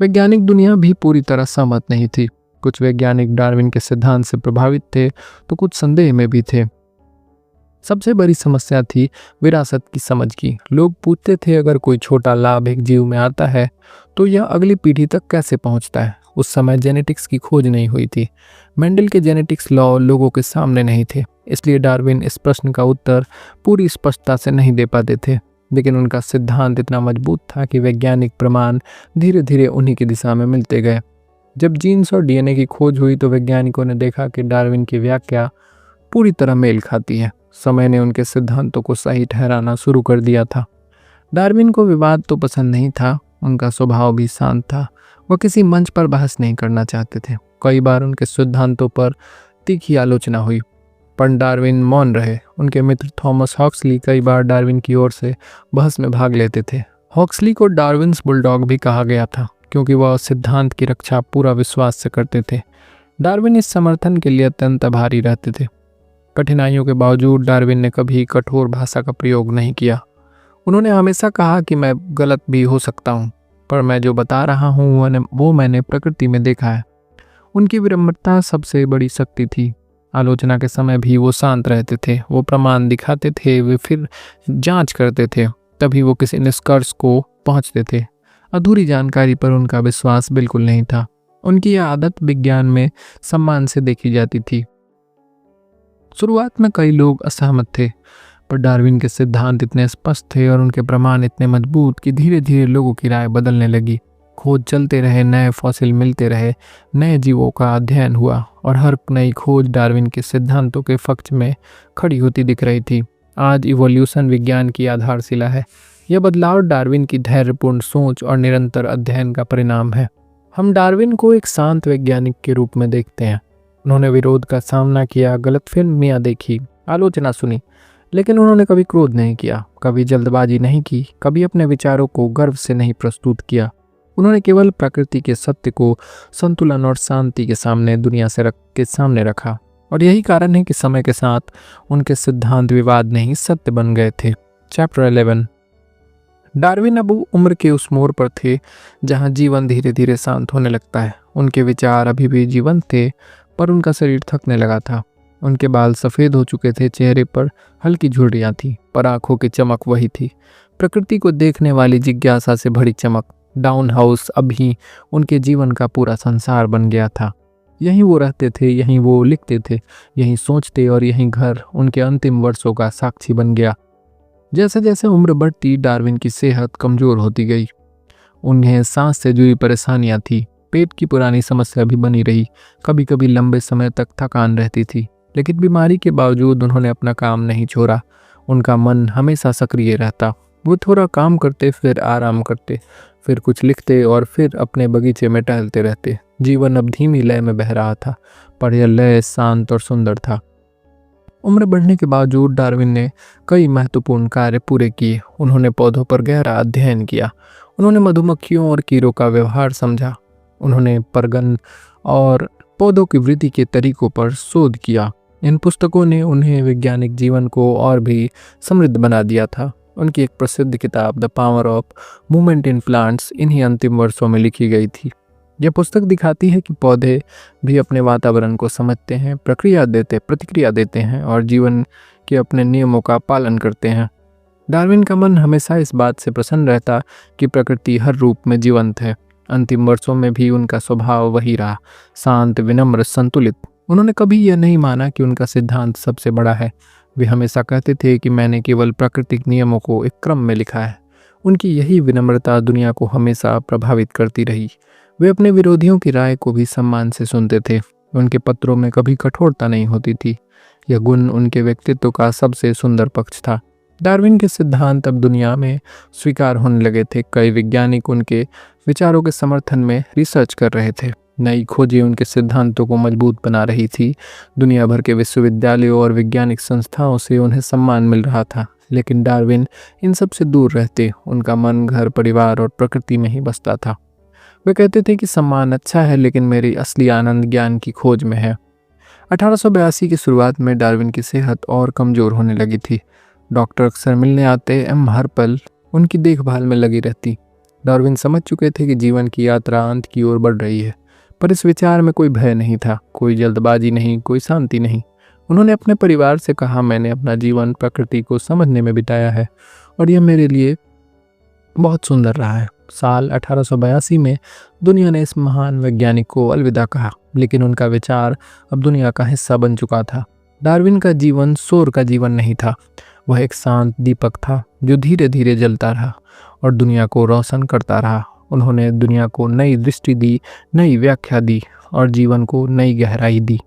वैज्ञानिक दुनिया भी पूरी तरह सहमत नहीं थी। कुछ वैज्ञानिक डार्विन के सिद्धांत से प्रभावित थे तो कुछ संदेह में भी थे। सबसे बड़ी समस्या थी विरासत की समझ की। लोग पूछते थे, अगर कोई छोटा लाभ एक जीव में आता है तो यह अगली पीढ़ी तक कैसे पहुंचता है। उस समय जेनेटिक्स की खोज नहीं हुई थी। मेंडल के जेनेटिक्स लॉ लोगों के सामने नहीं थे, इसलिए डार्विन इस प्रश्न का उत्तर पूरी स्पष्टता से नहीं दे पाते थे। लेकिन उनका सिद्धांत इतना मजबूत था कि वैज्ञानिक प्रमाण धीरे धीरे उन्हीं की दिशा में मिलते गए। जब जीन्स और डीएनए की खोज हुई तो वैज्ञानिकों ने देखा कि डार्विन की व्याख्या पूरी तरह मेल खाती है। समय ने उनके सिद्धांतों को सही ठहराना शुरू कर दिया था। डार्विन को विवाद तो पसंद नहीं था, उनका स्वभाव भी शांत था। वह किसी मंच पर बहस नहीं करना चाहते थे। कई बार उनके सिद्धांतों पर तीखी आलोचना हुई, पर डार्विन मौन रहे। उनके मित्र थॉमस हॉक्सली कई बार डार्विन की ओर से बहस में भाग लेते थे। हॉक्सली को डार्विन्स बुलडॉग भी कहा गया था, क्योंकि वह सिद्धांत की रक्षा पूरा विश्वास से करते थे। डार्विन इस समर्थन के लिए अत्यंत आभारी रहते थे। कठिनाइयों के बावजूद डार्विन ने कभी कठोर भाषा का प्रयोग नहीं किया। उन्होंने हमेशा कहा कि मैं गलत भी हो सकता हूँ, पर मैं जो बता रहा हूँ वो मैंने प्रकृति में देखा है। उनकी विनम्रता सबसे बड़ी शक्ति थी। आलोचना के समय भी वो शांत रहते थे। वो प्रमाण दिखाते थे, वे फिर जांच करते थे, तभी वो किसी निष्कर्ष को पहुंचते थे। अधूरी जानकारी पर उनका विश्वास बिल्कुल नहीं था। उनकी यह आदत विज्ञान में सम्मान से देखी जाती थी। शुरुआत में कई लोग असहमत थे, पर डार्विन के सिद्धांत इतने स्पष्ट थे और उनके प्रमाण इतने मजबूत कि धीरे धीरे लोगों की राय बदलने लगी। खोज चलते रहे, नए फॉसिल मिलते रहे, नए जीवों का अध्ययन हुआ और हर नई खोज डार्विन के सिद्धांतों के पक्ष में खड़ी होती दिख रही थी। आज इवोल्यूशन विज्ञान की आधारशिला है। यह बदलाव डार्विन की धैर्यपूर्ण सोच और निरंतर अध्ययन का परिणाम है। हम डार्विन को एक शांत वैज्ञानिक के रूप में देखते हैं। उन्होंने विरोध का सामना किया, गलतफहमियां देखी, आलोचना सुनी, लेकिन उन्होंने कभी क्रोध नहीं किया, कभी जल्दबाजी नहीं की, कभी अपने विचारों को गर्व से नहीं प्रस्तुत किया। उन्होंने केवल प्रकृति के सत्य को संतुलन और शांति के सामने दुनिया के सामने रखा। और यही कारण है कि समय के साथ उनके सिद्धांत विवाद नहीं सत्य बन गए थे। चैप्टर 11। डार्विन अब उम्र के उस मोड़ पर थे जहां जीवन धीरे धीरे शांत होने लगता है। उनके विचार अभी भी जीवंत थे, पर उनका शरीर थकने लगा था। उनके बाल सफ़ेद हो चुके थे, चेहरे पर हल्की झुर्रियाँ थीं, पर आंखों की चमक वही थी, प्रकृति को देखने वाली जिज्ञासा से भरी चमक। डाउन हाउस अभी उनके जीवन का पूरा संसार बन गया था। यहीं वो रहते थे, यहीं वो लिखते थे, यहीं सोचते, और यहीं घर उनके अंतिम वर्षों का साक्षी बन गया। जैसे जैसे उम्र बढ़ती, डार्विन की सेहत कमज़ोर होती गई। उन्हें सांस से जुड़ी परेशानियां थी, पेट की पुरानी समस्या भी बनी रही, कभी कभी लंबे समय तक थकान रहती थी। लेकिन बीमारी के बावजूद उन्होंने अपना काम नहीं छोड़ा। उनका मन हमेशा सक्रिय रहता। वो थोड़ा काम करते, फिर आराम करते, फिर कुछ लिखते और फिर अपने बगीचे में टहलते रहते। जीवन अब धीमी लय में बह रहा था, पर यह लय शांत और सुंदर था। उम्र बढ़ने के बावजूद डार्विन ने कई महत्वपूर्ण कार्य पूरे किए। उन्होंने पौधों पर गहरा अध्ययन किया। उन्होंने मधुमक्खियों और कीड़ों का व्यवहार समझा। उन्होंने परगन और पौधों की वृद्धि के तरीकों पर शोध किया। इन पुस्तकों ने उन्हें वैज्ञानिक जीवन को और भी समृद्ध बना दिया था। उनकी एक प्रसिद्ध किताब the power of movement in plants इन्हीं अंतिम वर्षों में लिखी गई थी। यह पुस्तक दिखाती है कि पौधे भी अपने वातावरण को समझते हैं, प्रतिक्रिया देते हैं और जीवन के अपने नियमों का पालन करते हैं। डार्विन का मन हमेशा इस बात से प्रसन्न रहता कि प्रकृति हर रूप में जीवंत है। अंतिम वर्षों में भी उनका स्वभाव वही रहा, शांत, विनम्र, संतुलित। उन्होंने कभी यह नहीं माना कि उनका सिद्धांत सबसे बड़ा है। वे हमेशा कहते थे कि मैंने केवल प्राकृतिक नियमों को एक क्रम में लिखा है। उनकी यही विनम्रता दुनिया को हमेशा प्रभावित करती रही। वे अपने विरोधियों की राय को भी सम्मान से सुनते थे। उनके पत्रों में कभी कठोरता नहीं होती थी। यह गुण उनके व्यक्तित्व का सबसे सुंदर पक्ष था। डार्विन के सिद्धांत अब दुनिया में स्वीकार होने लगे थे। कई वैज्ञानिक उनके विचारों के समर्थन में रिसर्च कर रहे थे। नई खोजें उनके सिद्धांतों को मजबूत बना रही थी। दुनिया भर के विश्वविद्यालयों और वैज्ञानिक संस्थाओं से उन्हें सम्मान मिल रहा था। लेकिन डार्विन इन सब से दूर रहते। उनका मन घर, परिवार और प्रकृति में ही बसता था। वे कहते थे कि सम्मान अच्छा है, लेकिन मेरी असली आनंद ज्ञान की खोज में है। 1882 की शुरुआत में डार्विन की सेहत और कमज़ोर होने लगी थी। डॉक्टर अक्सर मिलने आते एवं हर पल उनकी देखभाल में लगी रहती। डार्विन समझ चुके थे कि जीवन की यात्रा अंत की ओर बढ़ रही है, पर इस विचार में कोई भय नहीं था, कोई जल्दबाजी नहीं, कोई शांति नहीं। उन्होंने अपने परिवार से कहा, मैंने अपना जीवन प्रकृति को समझने में बिताया है और यह मेरे लिए बहुत सुंदर रहा है। साल 1882 में दुनिया ने इस महान वैज्ञानिक को अलविदा कहा, लेकिन उनका विचार अब दुनिया का हिस्सा बन चुका था। डार्विन का जीवन शोर का जीवन नहीं था, वह एक शांत दीपक था जो धीरे धीरे जलता रहा और दुनिया को रोशन करता रहा। उन्होंने दुनिया को नई दृष्टि दी, नई व्याख्या दी और जीवन को नई गहराई दी।